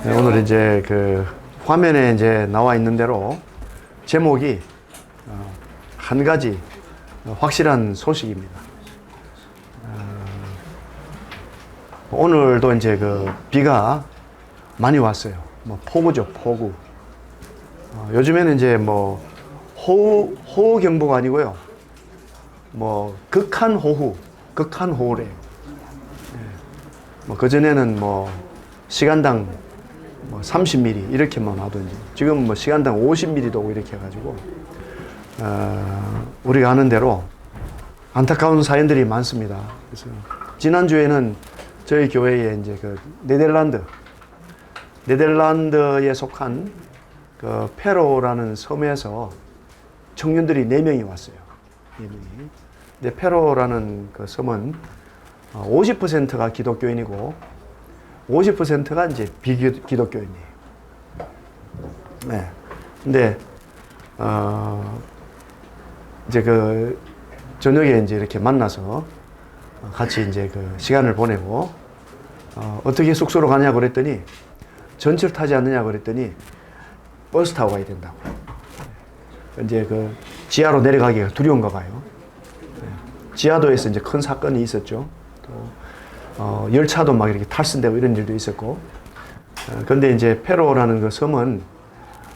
네, 오늘 이제 그 화면에 이제 나와 있는 대로 제목이 한 가지 확실한 소식입니다. 오늘도 이제 그 비가 많이 왔어요. 뭐 폭우죠, 폭우. 요즘에는 이제 뭐 호우경보가 아니고요. 뭐 극한 호우래요. 뭐 그전에는 뭐 시간당 뭐 30mm 이렇게만 하든지 지금 뭐 시간당 50mm도 오고 이렇게 해가지고 우리가 아는 대로 안타까운 사연들이 많습니다. 그래서 지난주에는 저희 교회에 이제 그 네덜란드에 속한 그 페로라는 섬에서 청년들이 4명이 왔어요. 4명이. 근데 페로라는 그 섬은 50%가 기독교인이고 50%가 이제 비기독교인이에요. 네. 근데 이제 그 저녁에 이제 이렇게 만나서 같이 이제 그 시간을 보내고 어떻게 숙소로 가냐고 그랬더니 전철 타지 않느냐고 그랬더니 버스 타고 가야 된다고. 이제 그 지하로 내려가기가 두려운가 봐요. 지하도에서 이제 큰 사건이 있었죠. 또 열차도 막 이렇게 탈선되고 이런 일도 있었고. 근데 이제 페로라는 그 섬은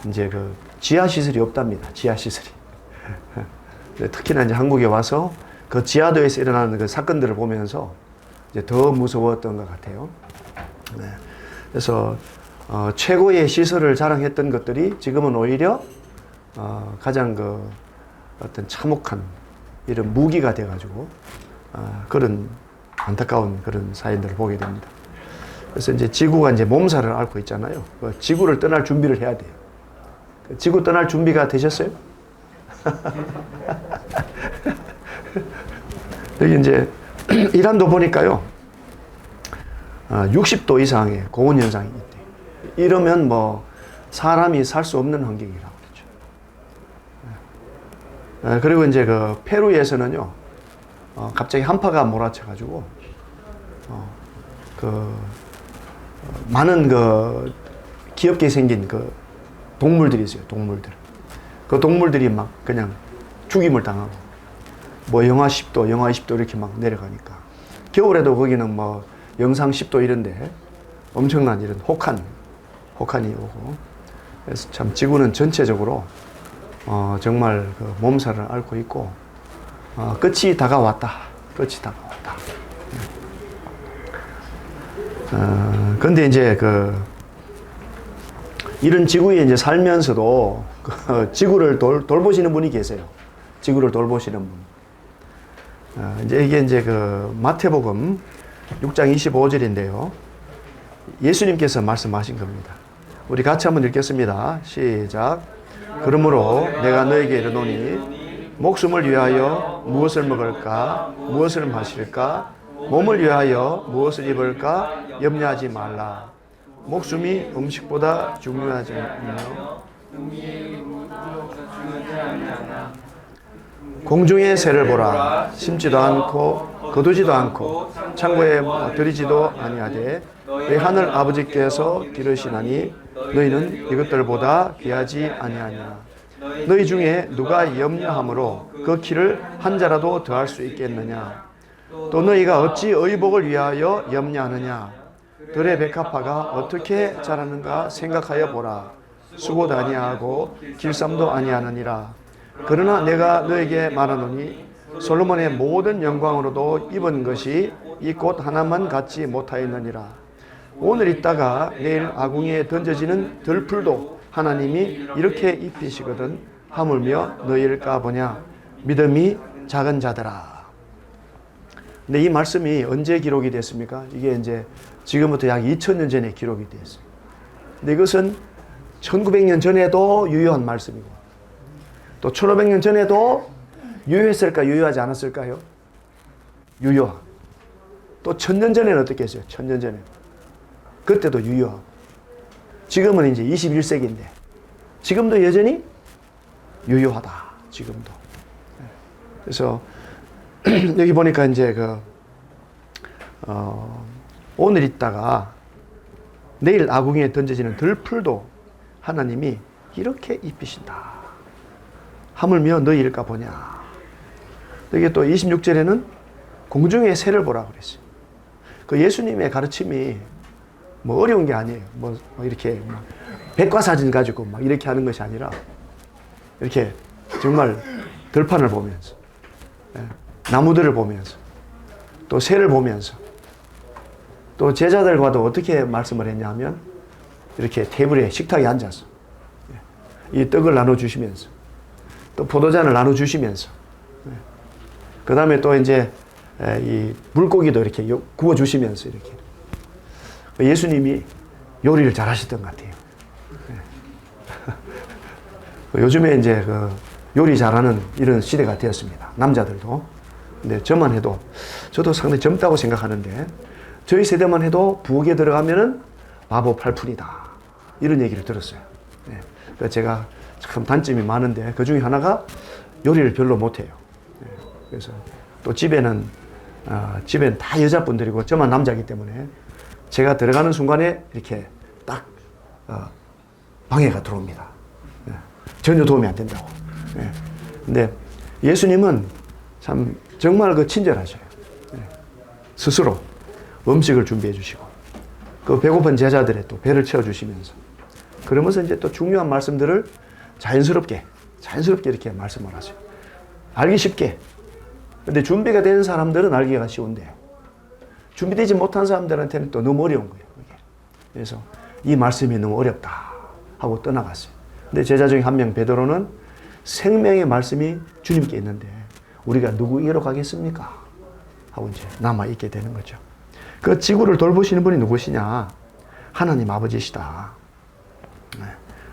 이제 그 지하 시설이 없답니다. 지하 시설이. 특히나 이제 한국에 와서 그 지하도에서 일어나는 그 사건들을 보면서 이제 더 무서웠던 것 같아요. 네. 그래서 최고의 시설을 자랑했던 것들이 지금은 오히려 가장 그 어떤 참혹한 이런 무기가 돼가지고 그런 안타까운 그런 사연들을 보게 됩니다. 그래서 이제 지구가 이제 몸살을 앓고 있잖아요. 지구를 떠날 준비를 해야 돼요. 지구 떠날 준비가 되셨어요? 여기 이제 이란도 보니까요, 60도 이상의 고온 현상이 있대요. 이러면 뭐 사람이 살 수 없는 환경이라고 그러죠. 그리고 이제 그 페루에서는요, 갑자기 한파가 몰아쳐가지고 많은 그 귀엽게 생긴 그 동물들이 있어요. 그 동물들이 막 그냥 죽임을 당하고 뭐 영하 10도, 영하 20도 이렇게 막 내려가니까 겨울에도 거기는 뭐 영상 10도 이런데 엄청난 이런 혹한이 오고 그래서 참 지구는 전체적으로 정말 그 몸살을 앓고 있고 끝이 다가왔다. 근데 이제 이런 지구에 이제 살면서도 지구를 돌보시는 분이 계세요. 지구를 돌보시는 분. 이제 이게 이제 그 마태복음 6장 25절인데요. 예수님께서 말씀하신 겁니다. 우리 같이 한번 읽겠습니다. 시작. 그러므로 내가 너에게 이르노니 목숨을 위하여 무엇을 먹을까, 무엇을 마실까, 몸을 위하여 무엇을 입을까 염려하지 말라. 목숨이 음식보다 중요하지 않으며 공중의 새를 보라. 심지도 않고 거두지도 않고 창고에 들이지도 아니하되 내 하늘 아버지께서 기르시나니 너희는 이것들보다 귀하지 아니하냐. 너희 중에 누가 염려함으로 그 키를 한 자라도 더할 수 있겠느냐. 또 너희가 어찌 의복을 위하여 염려하느냐. 들의 백합화가 어떻게 자라는가 생각하여 보라. 수고도 아니하고 길쌈도 아니하느니라. 그러나 내가 너에게 말하노니 솔로몬의 모든 영광으로도 입은 것이 이 꽃 하나만 갖지 못하였느니라. 오늘 있다가 내일 아궁이에 던져지는 들풀도 하나님이 이렇게 입히시거든 하물며 너희를 까보냐. 믿음이 작은 자들아. 근데 이 말씀이 언제 기록이 됐습니까? 이게 이제 지금부터 약 2000년 전에 기록이 됐어요. 근데 이것은 1900년 전에도 유효한 말씀이고 또 1500년 전에도 유효했을까 유효하지 않았을까요? 유효하고 또 1000년 전에는 어떻게 했어요? 1000년 전에 그때도 유효하고 지금은 이제 21세기인데 지금도 여전히 유효하다. 지금도. 그래서 여기 보니까 이제 오늘 있다가 내일 아궁이에 던져지는 들풀도 하나님이 이렇게 입히신다. 하물며 너희일까 보냐. 여기 또 26절에는 공중의 새를 보라고 그랬어요. 그 예수님의 가르침이 뭐 어려운 게 아니에요. 뭐 이렇게 백과사전 가지고 막 이렇게 하는 것이 아니라 이렇게 정말 들판을 보면서, 나무들을 보면서, 또 새를 보면서, 또 제자들과도 어떻게 말씀을 했냐면 이렇게 테이블에 식탁에 앉아서 이 떡을 나눠주시면서, 또 포도잔을 나눠주시면서, 그 다음에 또 이제 이 물고기도 이렇게 구워주시면서 이렇게 예수님이 요리를 잘 하셨던 것 같아요. 요즘에 이제 그 요리 잘하는 이런 시대가 되었습니다. 남자들도. 근데 저만 해도, 저도 상당히 젊다고 생각하는데, 저희 세대만 해도 부엌에 들어가면은 마법 팔푼이다. 이런 얘기를 들었어요. 그래서 제가 참 단점이 많은데, 그 중에 하나가 요리를 별로 못해요. 그래서 또 집에는 다 여자분들이고 저만 남자이기 때문에 제가 들어가는 순간에 이렇게 딱 방해가 들어옵니다. 전혀 도움이 안 된다고. 근데 예수님은 참 정말 그 친절하셔요. 스스로 음식을 준비해 주시고, 그 배고픈 제자들의 또 배를 채워주시면서, 그러면서 이제 또 중요한 말씀들을 자연스럽게 이렇게 말씀을 하세요. 알기 쉽게. 근데 준비가 된 사람들은 알기가 쉬운데, 준비되지 못한 사람들한테는 또 너무 어려운 거예요. 그래서 이 말씀이 너무 어렵다 하고 떠나갔어요. 근데 제자 중에 한 명 베드로는 생명의 말씀이 주님께 있는데 우리가 누구에게로 가겠습니까? 하고 이제 남아있게 되는 거죠. 그 지구를 돌보시는 분이 누구시냐? 하나님 아버지시다.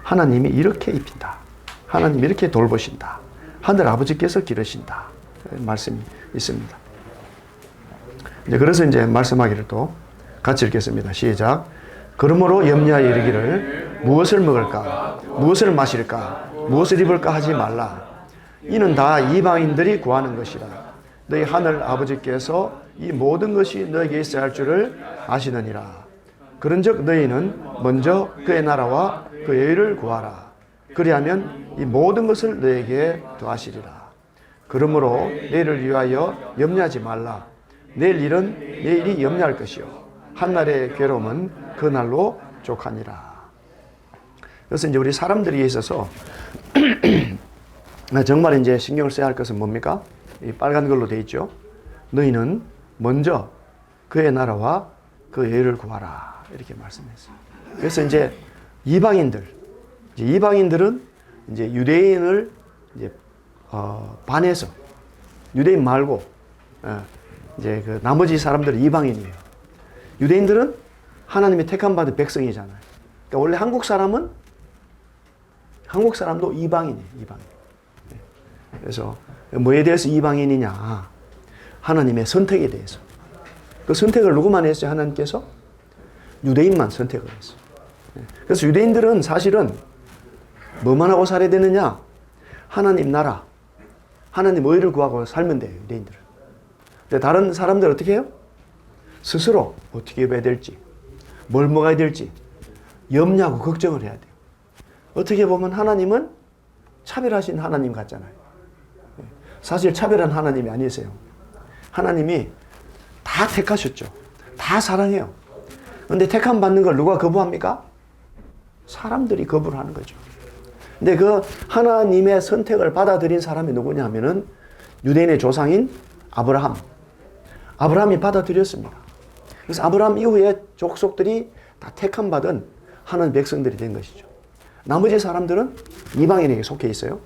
하나님이 이렇게 입힌다. 하나님이 이렇게 돌보신다. 하늘 아버지께서 기르신다. 말씀이 있습니다. 이제 그래서 이제 말씀하기를 또 같이 읽겠습니다. 시작. 그러므로 염려하여 이르기를 무엇을 먹을까? 무엇을 마실까? 무엇을 입을까 하지 말라. 이는 다 이방인들이 구하는 것이라. 너희 하늘 아버지께서 이 모든 것이 너에게 있어야 할 줄을 아시느니라. 그런즉 너희는 먼저 그의 나라와 그의 의를 구하라. 그리하면 이 모든 것을 너에게 더하시리라. 그러므로 내일을 위하여 염려하지 말라. 내일 일은 내일이 염려할 것이요 한날의 괴로움은 그날로 족하니라. 그래서 이제 우리 사람들이 있어서 정말 이제 신경을 써야 할 것은 뭡니까? 이 빨간 걸로 되어 있죠. 너희는 먼저 그의 나라와 그의 의를 구하라. 이렇게 말씀했어요. 그래서 이제 이방인들은 이제 유대인을 이제 반해서, 유대인 말고 이제 그 나머지 사람들은 이방인이에요. 유대인들은 하나님의 택함 받은 백성이잖아요. 그러니까 원래 한국 사람도 이방인이에요. 이방인. 그래서 뭐에 대해서 이방인이냐? 하나님의 선택에 대해서. 그 선택을 누구만 했어요? 하나님께서? 유대인만 선택을 했어요. 그래서 유대인들은 사실은 뭐만 하고 살아야 되느냐? 하나님 나라, 하나님 의를 구하고 살면 돼요. 유대인들은. 근데 다른 사람들 어떻게 해요? 스스로 어떻게 입어야 될지, 뭘 먹어야 될지 염려하고 걱정을 해야 돼요. 어떻게 보면 하나님은 차별하신 하나님 같잖아요. 사실 차별한 하나님이 아니세요. 하나님이 다 택하셨죠. 다 사랑해요. 그런데 택함 받는 걸 누가 거부합니까? 사람들이 거부를 하는 거죠. 근데 그 하나님의 선택을 받아들인 사람이 누구냐 하면은 유대인의 조상인 아브라함이 받아들였습니다. 그래서 아브라함 이후에 족속들이 다 택함 받은 하나님 백성들이 된 것이죠. 나머지 사람들은 이방인에게 속해 있어요.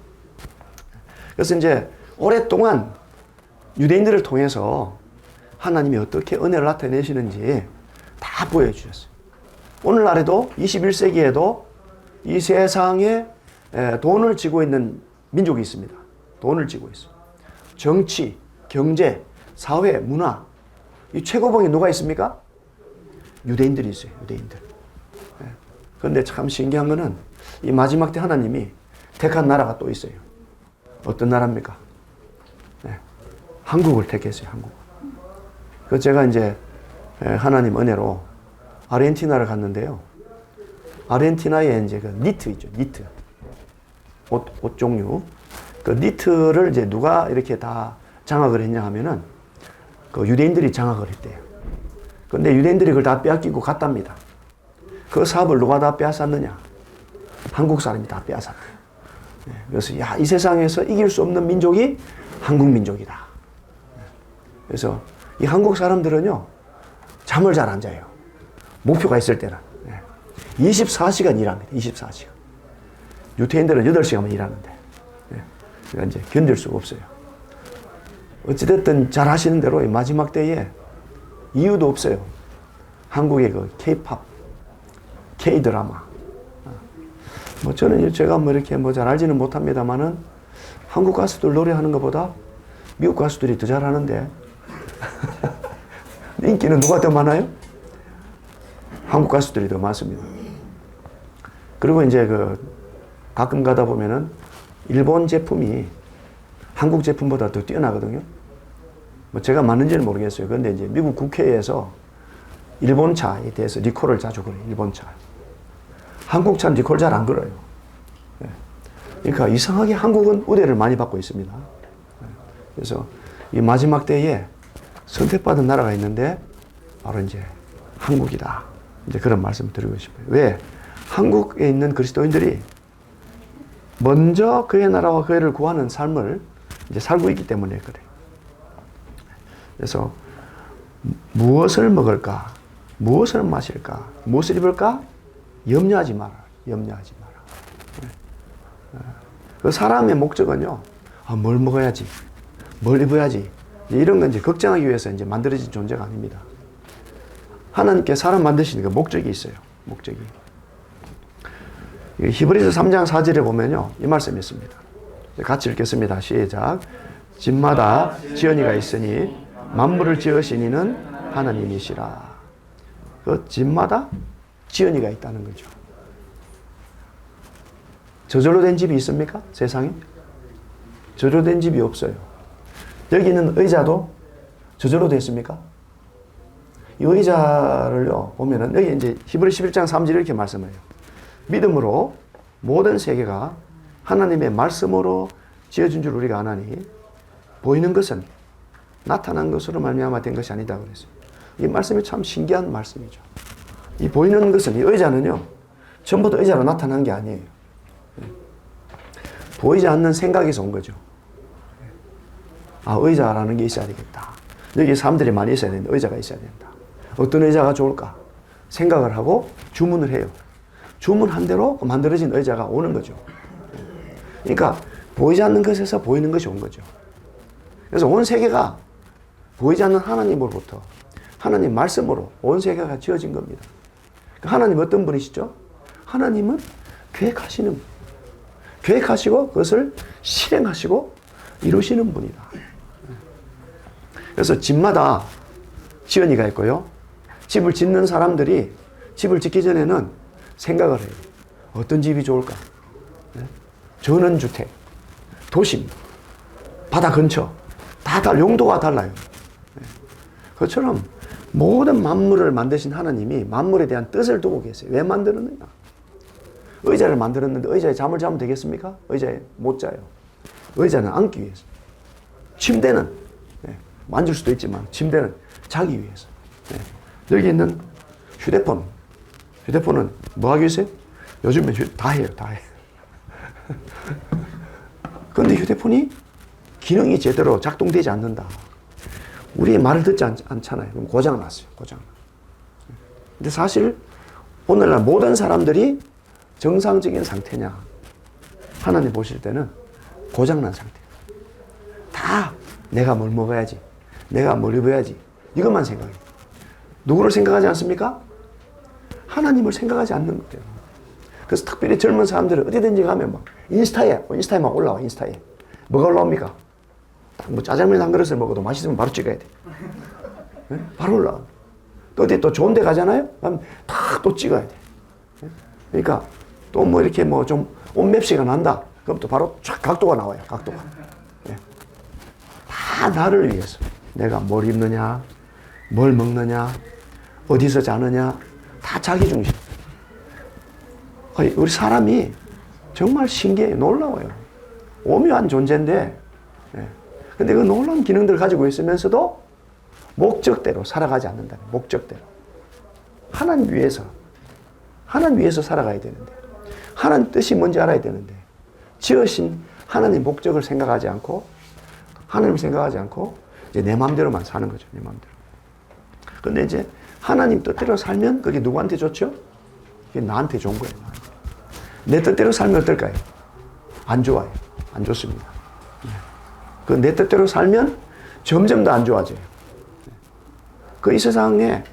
그래서 이제 오랫동안 유대인들을 통해서 하나님이 어떻게 은혜를 나타내시는지 다 보여주셨어요. 오늘날에도 21세기에도 이 세상에 돈을 쥐고 있는 민족이 있습니다. 돈을 쥐고 있어요. 정치, 경제, 사회, 문화, 이 최고봉에 누가 있습니까? 유대인들이 있어요. 유대인들. 그런데 참 신기한 거는 이 마지막 때 하나님이 택한 나라가 또 있어요. 어떤 나라입니까? 한국을 택했어요. 한국. 그 제가 이제 하나님 은혜로 아르헨티나를 갔는데요. 아르헨티나에 이제 그 니트 있죠. 니트. 옷 종류. 그 니트를 이제 누가 이렇게 다 장악을 했냐 하면은 그 유대인들이 장악을 했대요. 근데 유대인들이 그걸 다 빼앗기고 갔답니다. 그 사업을 누가 다 빼앗았느냐? 한국 사람이 다 빼앗았대요. 그래서 야, 이 세상에서 이길 수 없는 민족이 한국 민족이다. 그래서 이 한국 사람들은요, 잠을 잘 안 자요. 목표가 있을 때는. 24시간 일합니다. 24시간. 유태인들은 8시간만 일하는데. 그러니까 이제 견딜 수가 없어요. 어찌됐든 잘 하시는 대로 마지막 때에 이유도 없어요. 한국의 그 K-팝, K-드라마. 뭐 저는 제가 뭐 이렇게 뭐 잘 알지는 못합니다만은 한국 가수들 노래하는 것보다 미국 가수들이 더 잘하는데 인기는 누가 더 많아요? 한국 가수들이 더 많습니다. 그리고 이제 그 가끔 가다 보면은 일본 제품이 한국 제품보다 더 뛰어나거든요. 뭐 제가 맞는지는 모르겠어요. 그런데 이제 미국 국회에서 일본 차에 대해서 리콜을 자주 걸어요. 일본 차. 한국 차는 리콜 잘 안 걸어요. 그러니까 이상하게 한국은 우대를 많이 받고 있습니다. 그래서 이 마지막 때에 선택받은 나라가 있는데 바로 이제 한국이다. 이제 그런 말씀을 드리고 싶어요. 왜? 한국에 있는 그리스도인들이 먼저 그의 나라와 그의를 구하는 삶을 이제 살고 있기 때문에 그래요. 그래서 무엇을 먹을까? 무엇을 마실까? 무엇을 입을까? 염려하지 마라. 염려하지 마라. 그 사람의 목적은요, 뭘 먹어야지, 뭘 입어야지, 이런 건 이제 걱정하기 위해서 이제 만들어진 존재가 아닙니다. 하나님께 사람 만드시니까 목적이 있어요. 목적이. 히브리서 3장 4절에 보면요, 이 말씀이 있습니다. 같이 읽겠습니다. 시작. 집마다 지연이가 있으니 만물을 지으신 이는 하나님이시라. 그 집마다 지연이가 있다는 거죠. 저절로 된 집이 있습니까? 세상에? 저절로 된 집이 없어요. 여기 있는 의자도 저절로 됐습니까? 이 의자를요, 보면은, 여기 이제 히브리 11장 3절 이렇게 말씀해요. 믿음으로 모든 세계가 하나님의 말씀으로 지어진 줄 우리가 아나니, 보이는 것은 나타난 것으로 말미암아 된 것이 아니다 그랬어요. 이 말씀이 참 신기한 말씀이죠. 이 보이는 것은, 이 의자는요, 전부터 의자로 나타난 게 아니에요. 보이지 않는 생각에서 온 거죠. 의자라는 게 있어야 되겠다. 여기 사람들이 많이 있어야 된다. 의자가 있어야 된다. 어떤 의자가 좋을까? 생각을 하고 주문을 해요. 주문한 대로 만들어진 의자가 오는 거죠. 그러니까 보이지 않는 것에서 보이는 것이 온 거죠. 그래서 온 세계가 보이지 않는 하나님으로부터 하나님 말씀으로 온 세계가 지어진 겁니다. 하나님 어떤 분이시죠? 하나님은 계획하시는 분. 계획하시고 그것을 실행하시고 이루시는 분이다. 그래서 집마다 지연이가 있고요. 집을 짓는 사람들이 집을 짓기 전에는 생각을 해요. 어떤 집이 좋을까? 전원주택, 도심, 바다 근처, 다 용도가 달라요. 그것처럼 모든 만물을 만드신 하나님이 만물에 대한 뜻을 두고 계세요. 왜 만들었느냐? 의자를 만들었는데 의자에 잠을 자면 되겠습니까? 의자에 못 자요. 의자는 앉기 위해서. 침대는 만질 수도 있지만 침대는 자기 위해서. 여기 있는 휴대폰은 뭐 하기 위해서요? 요즘에 다 해요. 다 해요. 그런데 휴대폰이 기능이 제대로 작동되지 않는다. 우리의 말을 듣지 않잖아요. 그럼 고장났어요. 고장. 근데 사실 오늘날 모든 사람들이 정상적인 상태냐? 하나님 보실 때는 고장난 상태. 다 내가 뭘 먹어야지, 내가 뭘 입어야지, 이것만 생각해요. 누구를 생각하지 않습니까? 하나님을 생각하지 않는 거예요. 그래서 특별히 젊은 사람들은 어디든지 가면 막 인스타에 막 올라와. 인스타에 뭐가 올라옵니까? 뭐 짜장면 한 그릇을 먹어도 맛있으면 바로 찍어야 돼. 네? 바로 올라와. 또 어디 또 좋은 데 가잖아요? 그럼 다 또 찍어야 돼. 네? 그러니까 또 뭐 이렇게 뭐 좀 온맵시가 난다. 그럼 또 바로 쫙 각도가 나와요. 각도가. 네. 다 나를 위해서. 내가 뭘 입느냐, 뭘 먹느냐, 어디서 자느냐, 다 자기 중심. 우리 사람이 정말 신기해요. 놀라워요. 오묘한 존재인데, 근데 그 놀라운 기능들을 가지고 있으면서도 목적대로 살아가지 않는다는, 목적대로. 하나님 위해서 살아가야 되는데, 하나님 뜻이 뭔지 알아야 되는데, 지으신 하나님 목적을 생각하지 않고, 하나님을 생각하지 않고, 이제 내 마음대로만 사는 거죠, 내 마음대로. 근데 이제 하나님 뜻대로 살면 그게 누구한테 좋죠? 그게 나한테 좋은 거예요. 내 뜻대로 살면 어떨까요? 안 좋아요. 안 좋습니다. 그 내 뜻대로 살면 점점 더 안 좋아져요. 그 이 세상에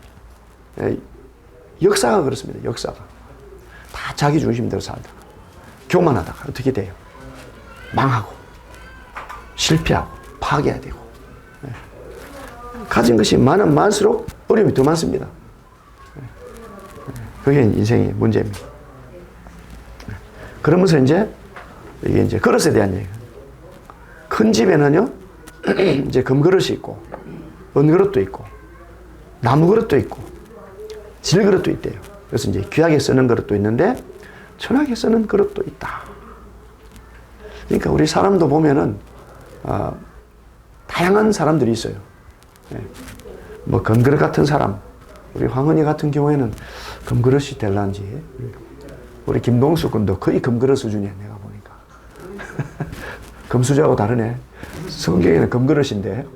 역사가 그렇습니다. 역사가. 다 자기 중심대로 살다가 교만하다가 어떻게 돼요? 망하고 실패하고 파괴해야 되고 가진 것이 많으면 많을수록 어려움이 더 많습니다. 그게 인생의 문제입니다. 그러면서 이게 이제 그릇에 대한 얘기예요. 큰 집에는요, 이제 금그릇이 있고, 은그릇도 있고, 나무그릇도 있고, 질그릇도 있대요. 그래서 이제 귀하게 쓰는 그릇도 있는데, 천하게 쓰는 그릇도 있다. 그러니까 우리 사람도 보면은, 다양한 사람들이 있어요. 뭐, 금그릇 같은 사람, 우리 황은희 같은 경우에는 금그릇이 될란지, 우리 김동수 군도 거의 금그릇 수준이야, 내가 보니까. 금수저하고 다르네. 성경에는 금그릇인데,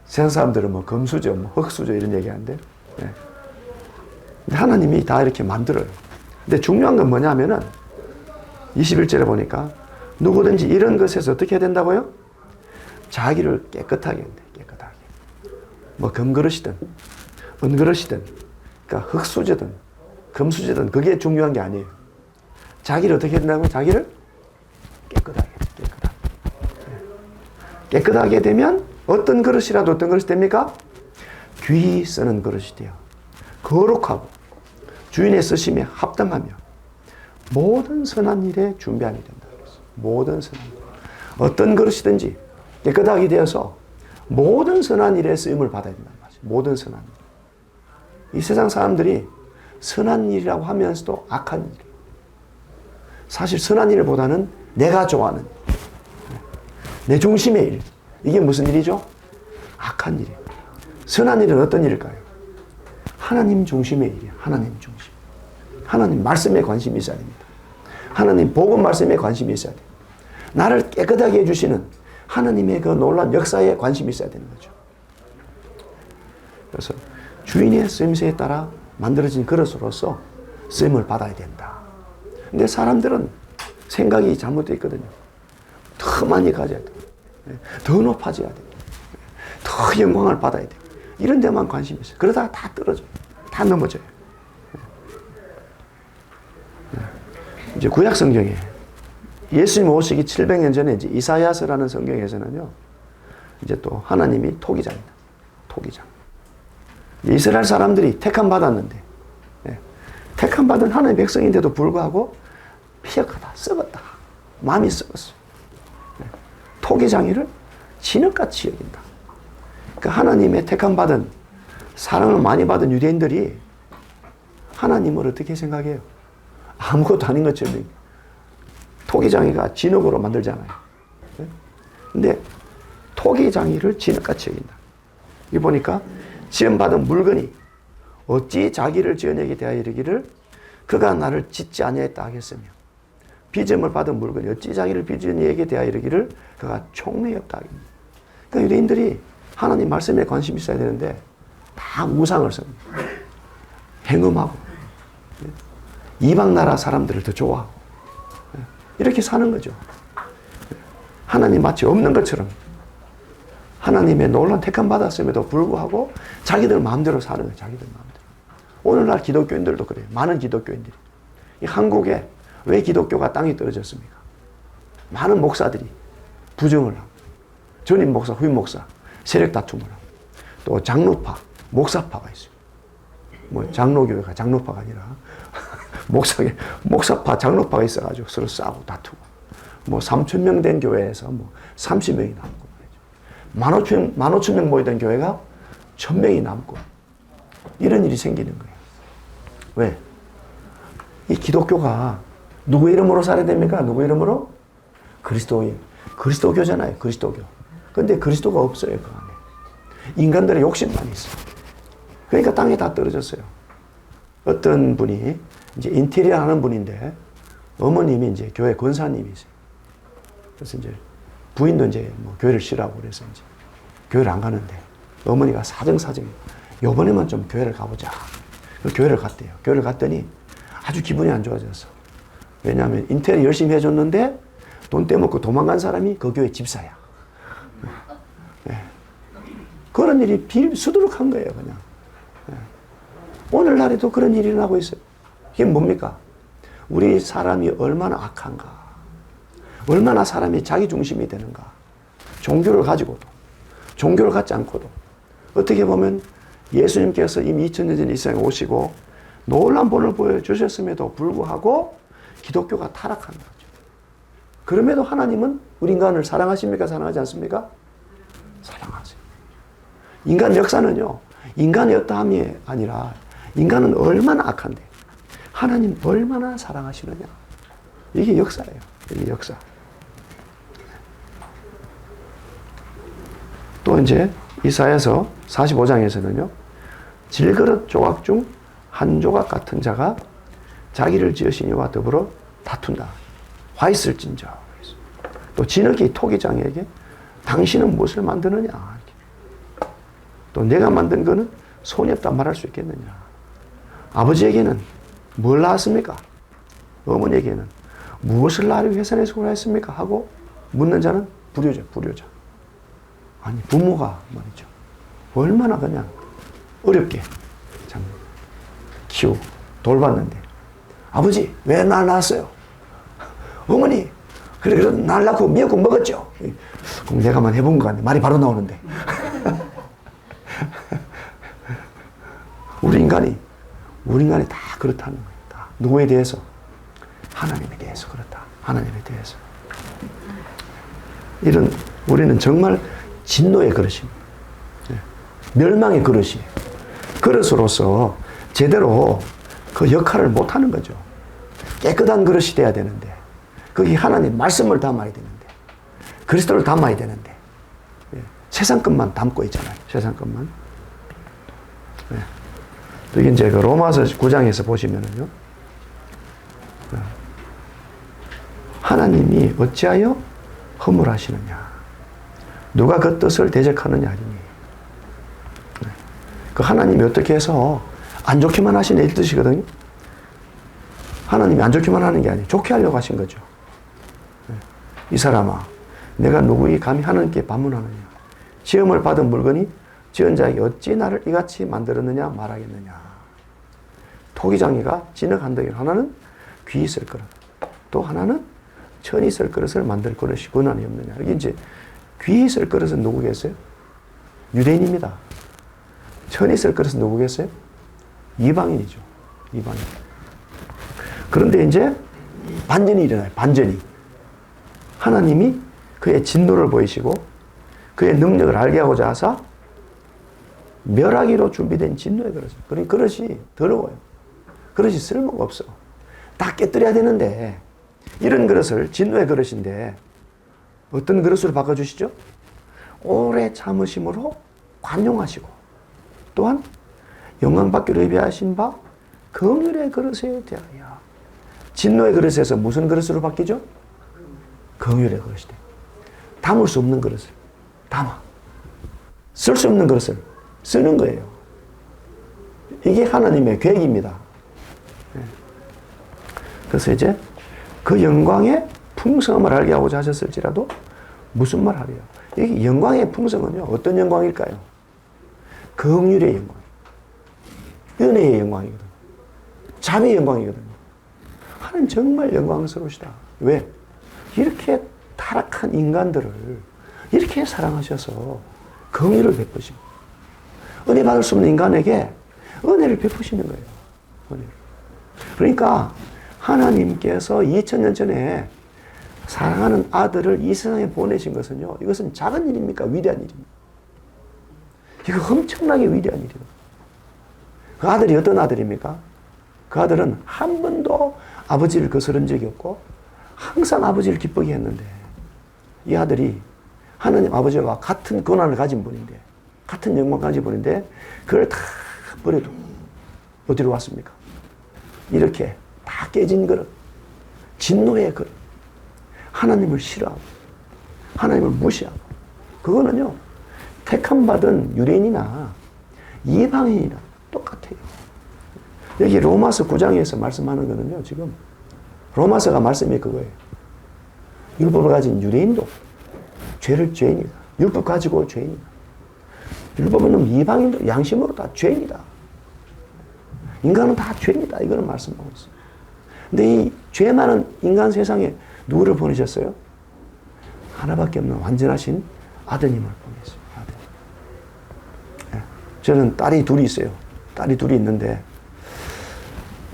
세상 사람들은 뭐 금수저, 뭐 흙수저 이런 얘기 하는데, 근데 하나님이 다 이렇게 만들어요. 근데 중요한 건 뭐냐면은, 21절에 보니까, 누구든지 이런 것에서 어떻게 해야 된다고요? 자기를 깨끗하게 한대, 깨끗하게. 뭐 금그릇이든, 은그릇이든, 그러니까 흙수저든, 금수저든, 그게 중요한 게 아니에요. 자기를 어떻게 해야 된다고? 자기를 깨끗하게. 깨끗하게 되면 어떤 그릇이라도 어떤 그릇이 됩니까? 귀히 쓰는 그릇이 돼요. 거룩하고 주인의 쓰심에 합당하며 모든 선한 일에 준비함이 된다. 모든 선한 일. 어떤 그릇이든지 깨끗하게 되어서 모든 선한 일에 쓰임을 받아야 된다는 거죠. 모든 선한 일. 이 세상 사람들이 선한 일이라고 하면서도 악한 일. 사실 선한 일보다는 내가 좋아하는 일. 내 중심의 일. 이게 무슨 일이죠? 악한 일이에요. 선한 일은 어떤 일일까요? 하나님 중심의 일이에요. 하나님 중심. 하나님 말씀에 관심이 있어야 됩니다. 하나님 복음 말씀에 관심이 있어야 돼요. 나를 깨끗하게 해주시는 하나님의 그 놀라운 역사에 관심이 있어야 되는 거죠. 그래서 주인의 쓰임새에 따라 만들어진 그릇으로서 쓰임을 받아야 된다. 근데 사람들은 생각이 잘못되어 있거든요. 더 많이 가져야 돼. 더 높아져야 돼. 더 영광을 받아야 돼. 이런 데만 관심이 있어요. 그러다가 다 떨어져요. 다 넘어져요. 이제 구약 성경에 예수님 오시기 700년 전에 이제 이사야서라는 성경에서는요, 이제 또 하나님이 토기장이다. 토기장. 이스라엘 사람들이 택함 받았는데, 택함 받은 하나님의 백성인데도 불구하고 피역하다, 썩었다. 마음이 썩었어요. 토기장이를 진흙같이 여긴다. 그러니까 하나님의 택함 받은, 사랑을 많이 받은 유대인들이 하나님을 어떻게 생각해요? 아무것도 아닌 것처럼 토기장이가 진흙으로 만들잖아요. 근데 토기장이를 진흙같이 여긴다. 이 보니까 지음받은 물건이 어찌 자기를 지어내게 대하여 이르기를 그가 나를 짓지 아니하였다 하겠으며 빚음을 받은 물건이 어찌 자기를 빚은이에게 대하여 이르기를 그가 총명이 없다 하겠느냐. 그러니까 유대인들이 하나님 말씀에 관심이 있어야 되는데 다 우상을 씁니다. 행음하고 이방 나라 사람들을 더 좋아하고 이렇게 사는 거죠. 하나님 마치 없는 것처럼 하나님의 놀라운 택함 받았음에도 불구하고 자기들 마음대로 사는 거예요. 자기들 마음대로. 오늘날 기독교인들도 그래요. 많은 기독교인들이. 이 한국에 왜 기독교가 땅이 떨어졌습니까? 많은 목사들이 부정을 하고 전임 목사, 후임 목사 세력 다툼을 하고 또 장로파, 목사파가 있어요. 뭐 장로교회가 장로파가 아니라 목사파, 장로파가 있어가지고 서로 싸우고 다투고 뭐 3,000명 된 교회에서 뭐 30명이 남고 15,000명 모이던 교회가 1,000명이 남고 이런 일이 생기는 거예요. 왜? 이 기독교가 누구 이름으로 살아야 됩니까? 누구 이름으로? 그리스도교잖아요. 그리스도교. 근데 그리스도가 없어요. 그 안에. 인간들의 욕심만 있어요. 그러니까 땅에 다 떨어졌어요. 어떤 분이 이제 인테리어 하는 분인데 어머님이 이제 교회 권사님이세요. 그래서 이제 부인도 이제 뭐 교회를 싫어하고 그래서 이제 교회를 안 가는데 어머니가 사정사정 요번에만 좀 교회를 가보자. 교회를 갔대요. 교회를 갔더니 아주 기분이 안 좋아졌어. 왜냐하면 인테리어 열심히 해줬는데 돈 떼먹고 도망간 사람이 그 교회 집사야. 네. 그런 일이 수두룩한 거예요, 그냥. 네. 오늘날에도 그런 일이 일어나고 있어요. 이게 뭡니까? 우리 사람이 얼마나 악한가. 얼마나 사람이 자기 중심이 되는가. 종교를 가지고도, 종교를 갖지 않고도. 어떻게 보면 예수님께서 이미 2000년 전에 이 세상에 오시고 놀라운 본을 보여주셨음에도 불구하고 기독교가 타락한 거죠. 그럼에도 하나님은 우리 인간을 사랑하십니까? 사랑하지 않습니까? 사랑하세요. 인간 역사는요, 인간의 어떠함이 아니라 인간은 얼마나 악한데 하나님 얼마나 사랑하시느냐. 이게 역사예요. 이게 역사. 또 이제 이사야서 45장에서는요, 질그릇 조각 중 한 조각 같은 자가 자기를 지으신 이와 더불어 다툰다. 화 있을진저. 또 진흙이 토기장에게 당신은 무엇을 만드느냐. 또 내가 만든 거는 손이 없다 말할 수 있겠느냐. 아버지에게는 뭘 낳았습니까? 어머니에게는 무엇을 낳으려 회산에서 구하였습니까? 하고 묻는 자는 불효자, 불효자. 아니, 부모가 말이죠. 얼마나 그냥 어렵게 참 키우고 돌봤는데. 아버지, 왜 날 낳았어요? 어머니, 그래, 날 낳고 미역국 먹었죠? 그럼 내가만 해본 거 같네. 말이 바로 나오는데. 우리 인간이 다 그렇다는 거예요. 다. 누구에 대해서? 하나님에 대해서 그렇다. 하나님에 대해서. 우리는 정말 진노의 그릇입니다. 멸망의 그릇이에요. 그릇으로서 제대로 그 역할을 못하는 거죠. 깨끗한 그릇이 돼야 되는데, 거기 하나님 말씀을 담아야 되는데, 그리스도를 담아야 되는데, 세상 것만 담고 있잖아요. 세상 것만. 또 이게 이제 그 로마서 9장에서 보시면은요, 하나님이 어찌하여 허물하시느냐. 누가 그 뜻을 대적하느냐 하리니. 그 하나님이 어떻게 해서 안 좋게만 하시는 이 뜻이거든요. 하나님이 안 좋게만 하는 게 아니에요. 좋게 하려고 하신 거죠. 이 사람아, 내가 누구이 감히 하나님께 반문하느냐. 시험을 받은 물건이 지은 자에게 어찌 나를 이같이 만들었느냐 말하겠느냐. 토기장이가 진흙 한 덩이, 하나는 귀 있을 그릇, 또 하나는 천이 있을 그릇을 만들 그릇이 권한이 없느냐. 이게 이제 귀 있을 그릇은 누구겠어요? 유대인입니다. 천이 있을 그릇은 누구겠어요? 이방인이죠. 이방인. 그런데 이제 반전이 일어나요. 반전이. 하나님이 그의 진노를 보이시고 그의 능력을 알게 하고자 하사 멸하기로 준비된 진노의 그릇. 그러니 그릇이 더러워요. 그릇이 쓸모가 없어. 다 깨뜨려야 되는데 이런 그릇을, 진노의 그릇인데 어떤 그릇으로 바꿔주시죠? 오래 참으심으로 관용하시고 또한 영광받기로 예비하신 바 긍휼의 그릇에 대하여. 진노의 그릇에서 무슨 그릇으로 바뀌죠? 긍휼의 그릇이 돼. 담을 수 없는 그릇을 담아. 쓸 수 없는 그릇을 쓰는 거예요. 이게 하나님의 계획입니다. 그래서 이제 그 영광의 풍성함을 알게 하고자 하셨을지라도 무슨 말 하래요? 이 영광의 풍성은요, 어떤 영광일까요? 긍휼의 영광, 은혜의 영광이거든요. 자비의 영광이거든요. 하나님 정말 영광스러우시다. 왜? 이렇게 타락한 인간들을 이렇게 사랑하셔서 긍휼을 베푸십니다. 은혜 받을 수 없는 인간에게 은혜를 베푸시는 거예요. 은혜를. 그러니까 하나님께서 2000년 전에 사랑하는 아들을 이 세상에 보내신 것은요, 이것은 작은 일입니까? 위대한 일입니까? 이거 엄청나게 위대한 일이에요. 그 아들이 어떤 아들입니까? 그 아들은 한 번도 아버지를 거스른 적이 없고 항상 아버지를 기쁘게 했는데 이 아들이 하나님 아버지와 같은 권한을 가진 분인데 같은 영광을 가진 분인데 그걸 다 버려두고 어디로 왔습니까? 이렇게 다 깨진 그릇, 진노의 그릇, 하나님을 싫어하고 하나님을 무시하고 그거는요 택함받은 유대인이나 이방인이나 똑같아요. 여기 로마서 9장에서 말씀하는 거는요 지금 로마서가 말씀이 그거예요. 율법을 가진 유대인도 죄인이다. 율법 가지고 죄인이다. 율법은 이방인도 양심으로 다 죄인이다. 인간은 다 죄인이다. 이거는 말씀하고 있어요. 근데 이 죄 많은 인간 세상에 누구를 보내셨어요? 하나밖에 없는 완전하신 아드님을 보냈어요. 아들. 네. 저는 딸이 둘이 있어요. 딸이 둘이 있는데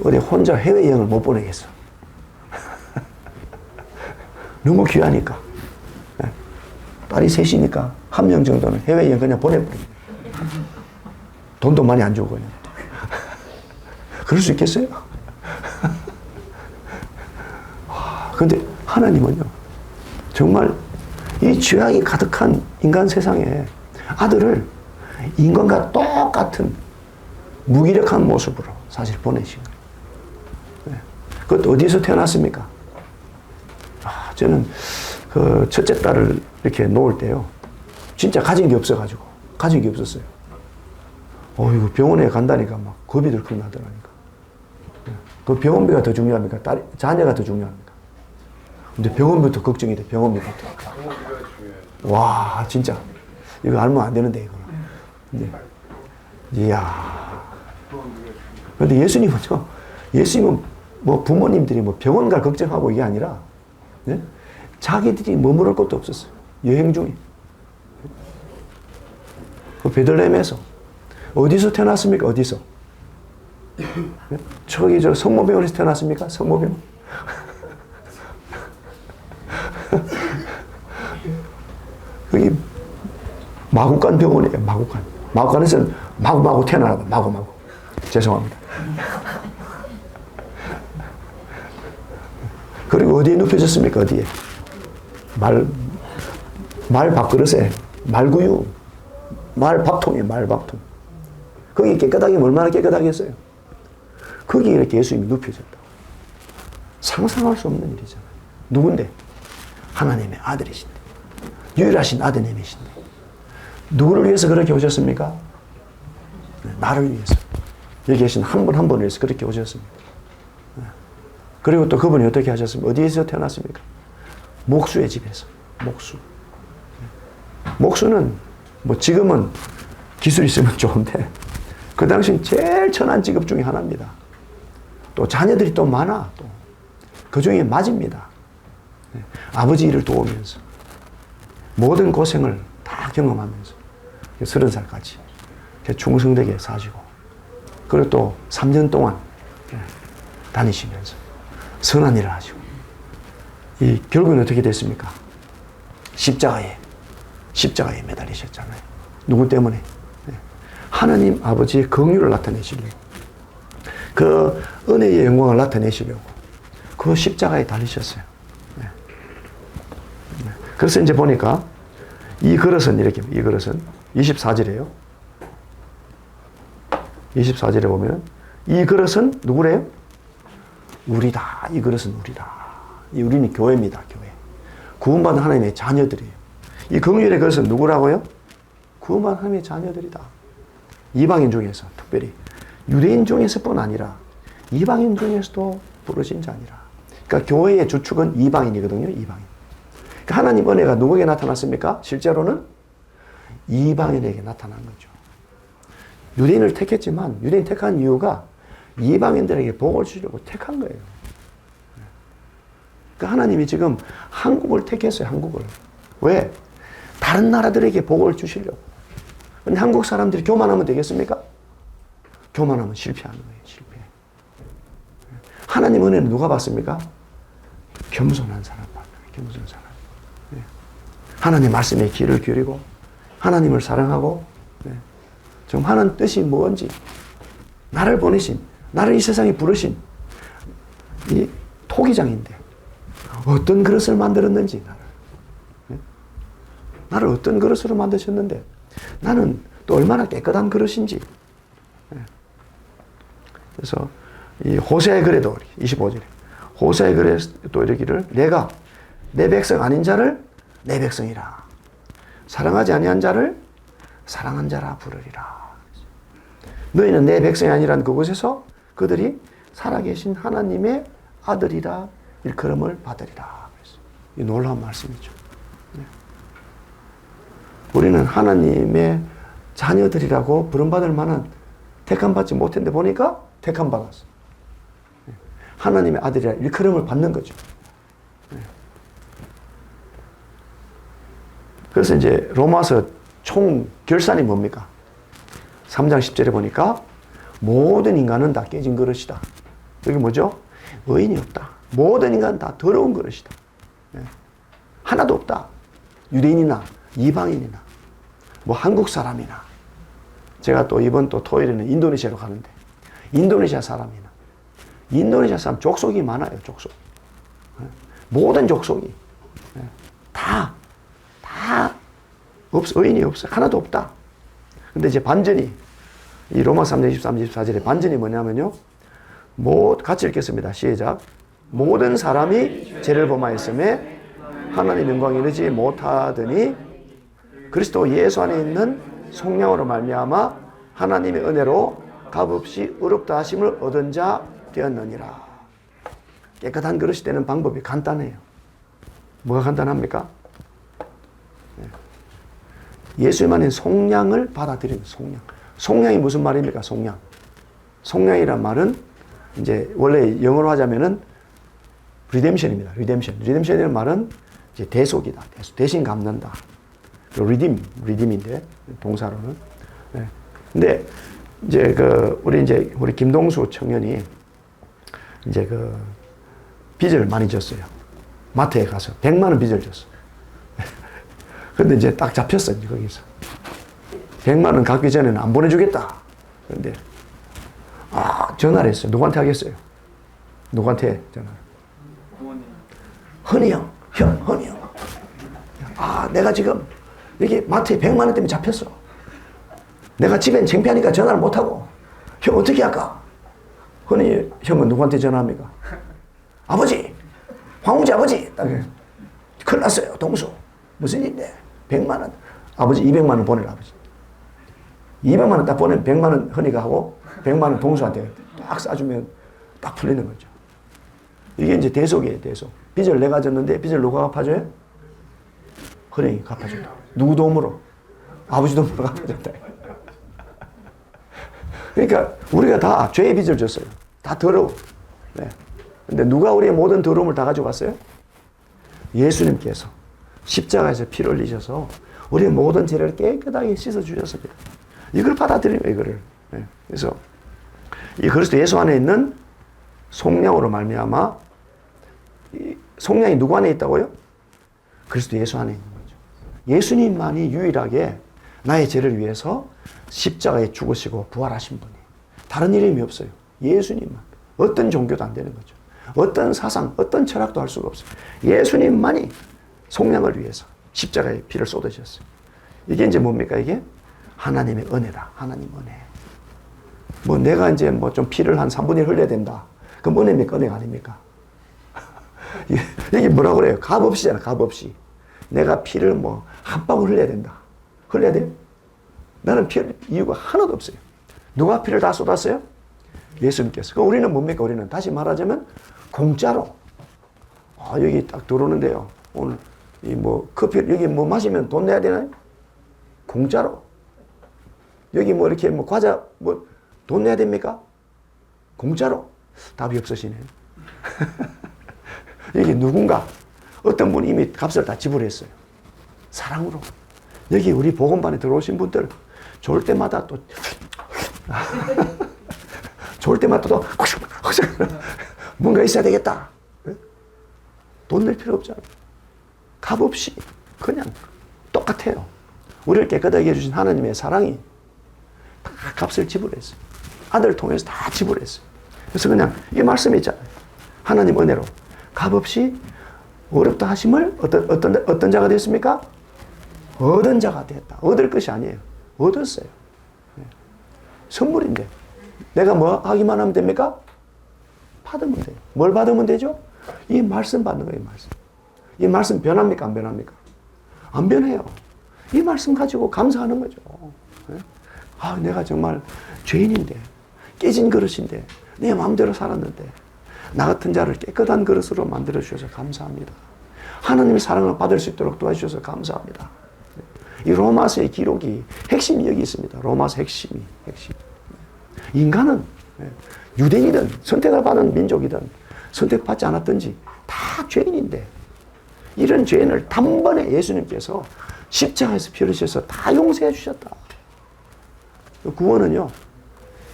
어디 혼자 해외여행을 못 보내겠어. 너무 귀하니까. 네. 딸이 셋이니까 한 명 정도는 해외여행 그냥 보내버려요. 돈도 많이 안 주고 그냥. 그럴 수 있겠어요? 근데 하나님은요, 정말 이 죄악이 가득한 인간 세상에 아들을 인간과 똑같은 무기력한 모습으로 사실 보내신 거예요. 네. 그것도 어디서 태어났습니까? 저는 그 첫째 딸을 이렇게 놓을 때요, 진짜 가진 게 없어가지고, 가진 게 없었어요. 이거 병원에 간다니까 막 겁이 들컥 나더라니까. 그 병원비가 더 중요합니까? 자녀가 더 중요합니까? 근데 병원비부터 걱정이 돼, 병원비부터. 와, 진짜. 이거 알면 안 되는데, 이거는. 근데, 이야. 근데 예수님은요, 예수님은 뭐 부모님들이 뭐 병원 갈 걱정하고 이게 아니라, 네? 자기들이 머무를 것도 없었어요. 여행 중에. 그 베들레헴에서. 어디서 태어났습니까? 어디서? 네? 저기 저 성모병원에서 태어났습니까? 성모병원? 여기 마구간 병원이에요. 마구간. 마구간에서는 마구마구 태어나는 마구마구. 죄송합니다. 그리고 어디에 눕혀졌습니까? 어디에? 말 밥그릇에 말구유, 말밥통이에요. 말밥통. 거기 깨끗하게 얼마나 깨끗하게 했어요? 거기에 이렇게 예수님이 눕혀졌다. 상상할 수 없는 일이잖아요. 누군데? 하나님의 아들이신데. 유일하신 아드님이신데. 누구를 위해서 그렇게 오셨습니까? 네, 나를 위해서. 여기 계신 한 분 한 분을 위해서 그렇게 오셨습니다. 네. 그리고 또 그분이 어떻게 하셨습니까? 어디에서 태어났습니까? 목수의 집에서. 목수. 네. 목수는 뭐 지금은 기술이 있으면 좋은데 그 당시엔 제일 천한 직업 중에 하나입니다. 또 자녀들이 또 많아. 또. 그 중에 맞입니다. 네. 아버지 일을 도우면서 모든 고생을 다 경험하면서 30살까지 충성되게 사시고 그리고 또 3년 동안 다니시면서 선한 일을 하시고 이 결국은 어떻게 됐습니까? 십자가에 매달리셨잖아요. 누구 때문에? 하나님 아버지의 긍휼을 나타내시려고 그 은혜의 영광을 나타내시려고 그 십자가에 달리셨어요. 그래서 이제 보니까 이 그릇은 이렇게, 이 그릇은 24절이에요. 24절에 보면 이 그릇은 누구래요? 우리다. 이 그릇은 우리다. 이 우리는 교회입니다. 교회. 구원받은 하나님의 자녀들이에요. 이 긍휼의 그릇은 누구라고요? 구원받은 하나님의 자녀들이다. 이방인 중에서 특별히 유대인 중에서뿐 아니라 이방인 중에서도 부르신 자니라. 그러니까 교회의 주축은 이방인이거든요. 이방인. 하나님 은혜가 누구에게 나타났습니까? 실제로는 이방인에게 나타난 거죠. 유대인을 택했지만 유대인 택한 이유가 이방인들에게 복을 주려고 택한 거예요. 그러니까 하나님이 지금 한국을 택했어요. 한국을. 왜? 다른 나라들에게 복을 주시려고. 근데 한국 사람들이 교만하면 되겠습니까? 교만하면 실패하는 거예요. 실패. 하나님 은혜는 누가 받습니까? 겸손한 사람 받아요. 겸손한 사람. 하나님 말씀에 귀를 기울이고 하나님을 사랑하고 좀 하는 뜻이 뭔지 나를 보내신 나를 이 세상에 부르신 이 토기장인데 어떤 그릇을 만들었는지, 나를 어떤 그릇으로 만드셨는데 나는 또 얼마나 깨끗한 그릇인지. 그래서 이 호세아의 글에도 25절에 호세아의 글에 또 이르기를 내가 내 백성 아닌 자를 내 백성이라 사랑하지 아니한 자를 사랑한 자라 부르리라. 너희는 내 백성이 아니란 그곳에서 그들이 살아계신 하나님의 아들이라 일컬음을 받으리라. 이 놀라운 말씀이죠. 우리는 하나님의 자녀들이라고 부름받을 만한 택함받지 못했는데 보니까 택함받았어. 하나님의 아들이라 일컬음을 받는 거죠. 그래서 이제 로마서 총 결산이 뭡니까? 3장 10절에 보니까 모든 인간은 다 깨진 그릇이다. 여기 뭐죠? 의인이 없다. 모든 인간은 다 더러운 그릇이다. 하나도 없다. 유대인이나 이방인이나 뭐 한국 사람이나. 제가 또 이번 또 토요일에는 인도네시아로 가는데 인도네시아 사람이나 인도네시아 사람 족속이 많아요. 족속. 모든 족속이 다 없어. 의인이 없어. 하나도 없다. 근데 이제 반전이 이 로마 3장 23, 24절에 반전이 뭐냐면요. 같이 읽겠습니다. 시작. 모든 사람이 죄를 범하였음에 하나님 영광에 이르지 못하더니 그리스도 예수 안에 있는 속량으로 말미암아 하나님의 은혜로 값없이 의롭다 하심을 얻은 자 되었느니라. 깨끗한 그릇이 되는 방법이 간단해요. 뭐가 간단합니까? 예수님 안에 속량을 받아들이는 속량. 속량이 무슨 말입니까? 속량. 속량이란 말은 이제 원래 영어로 하자면은 리뎀션입니다. 리뎀션. 리뎀션이라는 말은 이제 대속이다. 대신 갚는다. 리딤인데 동사로는. 네. 근데 이제 우리 김동수 청년이 이제 빚을 많이 졌어요. 마트에 가서 100만 원 빚을 졌어. 근데 이제 딱 잡혔어, 이제 거기서. 100만 원 갚기 전에는 안 보내주겠다. 그런데, 전화를 했어요. 누구한테 하겠어요? 누구한테 전화를? 헌이 형, 헌이 형. 내가 지금 여기 마트에 100만 원 때문에 잡혔어. 내가 집엔 창피하니까 전화를 못하고. 형, 어떻게 할까? 헌이 형은 누구한테 전화합니까? 아버지! 황우지 아버지! 큰일 났어요, 동수. 무슨 일인데? 100만 원. 아버지 200만 원 보내라, 아버지. 200만 원 딱 보내면 100만 원 헌이가 하고 100만 원 동수한테 딱 싸주면 딱 풀리는 거죠. 이게 이제 대속이에요, 대속. 빚을 내가 졌는데 빚을 누가 갚아줘요? 헌이 갚아준다. 누구 도움으로? 아버지 도움으로 갚아준다. 그러니까 우리가 다 죄의 빚을 졌어요. 다 더러워. 네. 근데 누가 우리의 모든 더러움을 다 가져갔어요? 예수님께서 십자가에서 피를 흘리셔서 우리의 모든 죄를 깨끗하게 씻어주셨습니다. 이걸 받아들이면 이거를. 네. 그래서 이 그리스도 예수 안에 있는 속량으로 말미암아 이 속량이 누구 안에 있다고요? 그리스도 예수 안에 있는 거죠. 예수님만이 유일하게 나의 죄를 위해서 십자가에 죽으시고 부활하신 분이 다른 이름이 없어요. 예수님만. 어떤 종교도 안 되는 거죠. 어떤 사상, 어떤 철학도 할 수가 없어요. 예수님만이 속량을 위해서 십자가에 피를 쏟으셨어요. 이게 이제 뭡니까? 이게 하나님의 은혜다. 하나님 은혜. 뭐 내가 이제 뭐 좀 피를 한 3분의 1 흘려야 된다. 그럼 은혜입니까? 은혜가 아닙니까? 이게 뭐라고 그래요? 값 없이잖아, 값 없이. 내가 피를 뭐 한 방울 흘려야 된다. 흘려야 돼요? 나는 피를 이유가 하나도 없어요. 누가 피를 다 쏟았어요? 예수님께서. 그럼 우리는 뭡니까? 우리는 다시 말하자면 공짜로. 여기 딱 들어오는데요. 오늘 이 뭐 커피 여기 뭐 마시면 돈 내야 되나요? 공짜로. 여기 뭐 이렇게 뭐 과자 뭐 돈 내야 됩니까? 공짜로. 답이 없으시네요. 여기 누군가 어떤 분이 이미 값을 다 지불했어요. 사랑으로. 여기 우리 복음반에 들어오신 분들 좋을 때마다 또 좋을 때마다 또 뭔가 있어야 되겠다. 돈 낼 필요 없잖아요. 값 없이 그냥 똑같아요. 우리를 깨끗하게 해주신 하나님의 사랑이 다 값을 지불했어요. 아들 통해서 다 지불했어요. 그래서 그냥 이 말씀이 있잖아요. 하나님 은혜로 값없이 어렵다 하심을 어떤 자가 됐습니까? 얻은 자가 됐다. 얻을 것이 아니에요. 얻었어요. 선물인데 내가 뭐 하기만 하면 됩니까? 받으면 돼요. 뭘 받으면 되죠? 이 말씀 받는 거예요. 이 말씀 변합니까? 안 변합니까? 안 변해요. 이 말씀 가지고 감사하는 거죠. 아, 내가 정말 죄인인데, 깨진 그릇인데, 내 마음대로 살았는데, 나 같은 자를 깨끗한 그릇으로 만들어주셔서 감사합니다. 하나님의 사랑을 받을 수 있도록 도와주셔서 감사합니다. 이 로마서의 기록이 핵심이 여기 있습니다. 로마서 핵심. 인간은 유대인이든 선택을 받은 민족이든 선택받지 않았든지 다 죄인인데 이런 죄인을 단번에 예수님께서 십자가에서 피를 흘리셔서 다 용서해 주셨다. 구원은요,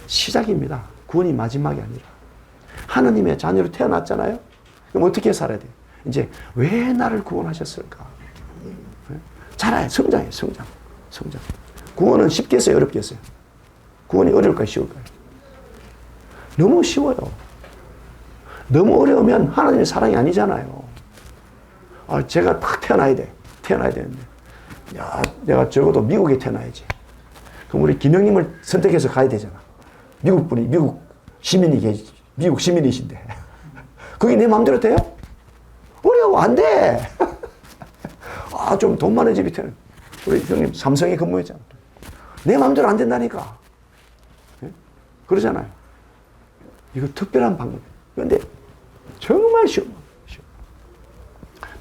시작입니다. 구원이 마지막이 아니라. 하나님의 자녀로 태어났잖아요? 그럼 어떻게 살아야 돼요? 이제 왜 나를 구원하셨을까? 자라요. 성장해요. 성장. 구원은 쉽겠어요? 어렵겠어요? 구원이 어려울까요? 쉬울까요? 너무 쉬워요. 너무 어려우면 하나님의 사랑이 아니잖아요. 아, 제가 딱 태어나야 되는데. 야, 내가 적어도 미국에 태어나야지. 그럼 우리 김영님을 선택해서 가야 되잖아. 미국 시민이신데. 그게 내 마음대로 돼요? 어려워. 안 돼. 아, 좀 돈 많은 집이 태어나. 우리 형님 삼성에 근무했잖아. 내 마음대로 안 된다니까. 그러잖아요. 이거 특별한 방법이에요. 그런데 정말 쉬워.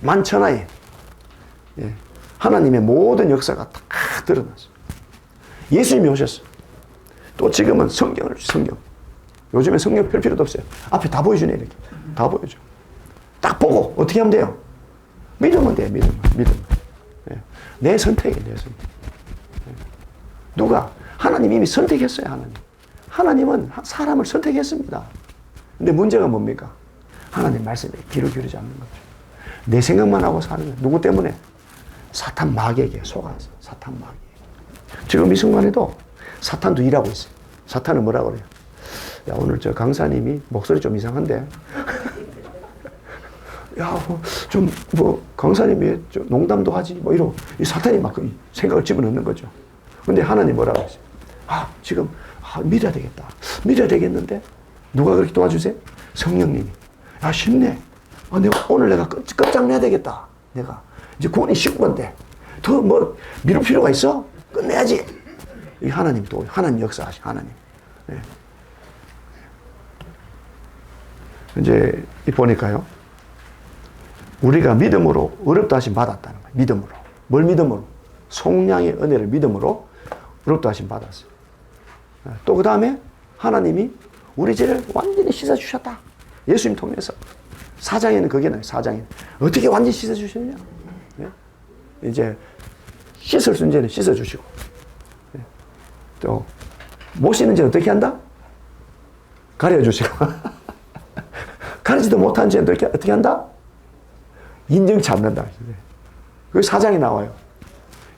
만천하에 하나님의 모든 역사가 다 드러났어요. 예수님이 오셨어요. 또 지금은 성경. 요즘에 성경 펼 필요도 없어요. 앞에 다 보여주네, 이렇게. 다 보여줘. 딱 보고 어떻게 하면 돼요? 믿으면 돼요, 믿으면. 내 선택이에요, 내 선택. 누가? 하나님 이미 선택했어요, 하나님은 사람을 선택했습니다. 근데 문제가 뭡니까? 하나님 말씀에 귀를 기울이지 않는 거죠. 내 생각만 하고 사는 거예요. 누구 때문에? 사탄 마귀에게 속아서. 사탄 마귀. 지금 이 순간에도 사탄도 일하고 있어요. 사탄은 뭐라고 그래요? 야, 오늘 저 강사님이 목소리 좀 이상한데? 야, 강사님이 농담도 하지, 이러고, 이 사탄이 막 생각을 집어넣는 거죠. 근데 하나님 뭐라고 하세요? 지금, 믿어야 되겠다. 믿어야 되겠는데? 누가 그렇게 도와주세요? 성령님이. 야, 쉽네. 오늘 내가 끝장내야 되겠다. 내가. 이제 구원이 쉬운 건데. 더 미룰 필요가 있어? 끝내야지. 이 하나님 역사하시, 하나님. 네. 이제, 보니까요. 우리가 믿음으로 어렵다 하심 받았다는 거예요. 믿음으로. 뭘 믿음으로? 속량의 은혜를 믿음으로 어렵다 하심 받았어요. 또 그 다음에 하나님이 우리 죄를 완전히 씻어주셨다. 예수님 통해서. 4장에는 그게 나와요. 4장에는. 어떻게 완전히 씻어주셨냐? 네? 이제 씻을 수 있는 죄는 씻어주시고. 네? 또 못 씻는 죄는 어떻게 한다? 가려주시고. 가리지도 못한 죄는 어떻게 한다? 인정치 않는다. 그게 4장에 나와요.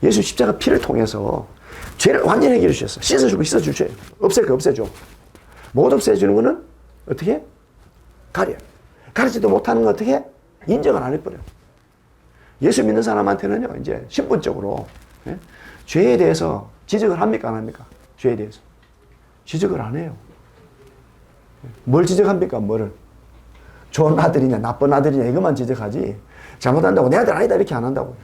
예수 십자가 피를 통해서 죄를 완전히 해결해 주셨어. 씻어주고 씻어주셔요. 없앨 거 없애줘. 못 없애주는 거는 어떻게? 가려. 가리지도 못하는 건 어떻게? 인정을 안 해버려. 예수 믿는 사람한테는요, 이제 신분적으로 죄에 대해서 지적을 합니까? 안 합니까? 죄에 대해서. 지적을 안 해요. 뭘 지적합니까? 뭐를? 좋은 아들이냐, 나쁜 아들이냐, 이것만 지적하지. 잘못한다고 내 아들 아니다, 이렇게 안 한다고요.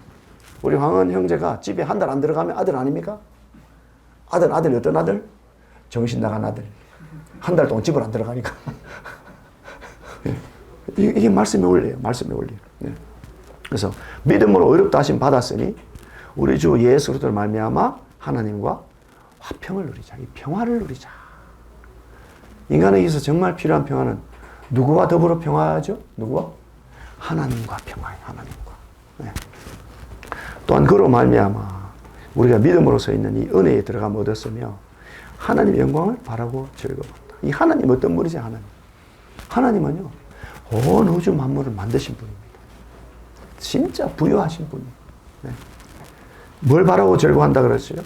우리 황은 형제가 집에 한 달 안 들어가면 아들 아닙니까? 아들, 어떤 아들? 정신 나간 아들. 한 달 동안 집을 안 들어가니까. 이게 말씀의 원리예요. 말씀의 원리. 그래서 믿음으로 어렵다 하심 받았으니 우리 주 예수 그리스도로 말미암아 하나님과 화평을 누리자. 이 평화를 누리자. 인간에게서 정말 필요한 평화는 누구와 더불어 평화하죠? 누구와? 하나님과 평화예요. 하나님과. 네. 또한 그로 말미암아 우리가 믿음으로 서 있는 이 은혜에 들어가면 얻었으며 하나님의 영광을 바라고 즐거워한다. 이 하나님 어떤 분이세요? 하나님은요, 온 우주 만물을 만드신 분입니다. 진짜 부유하신 분이에요. 네. 뭘 바라고 즐거워한다 그랬어요?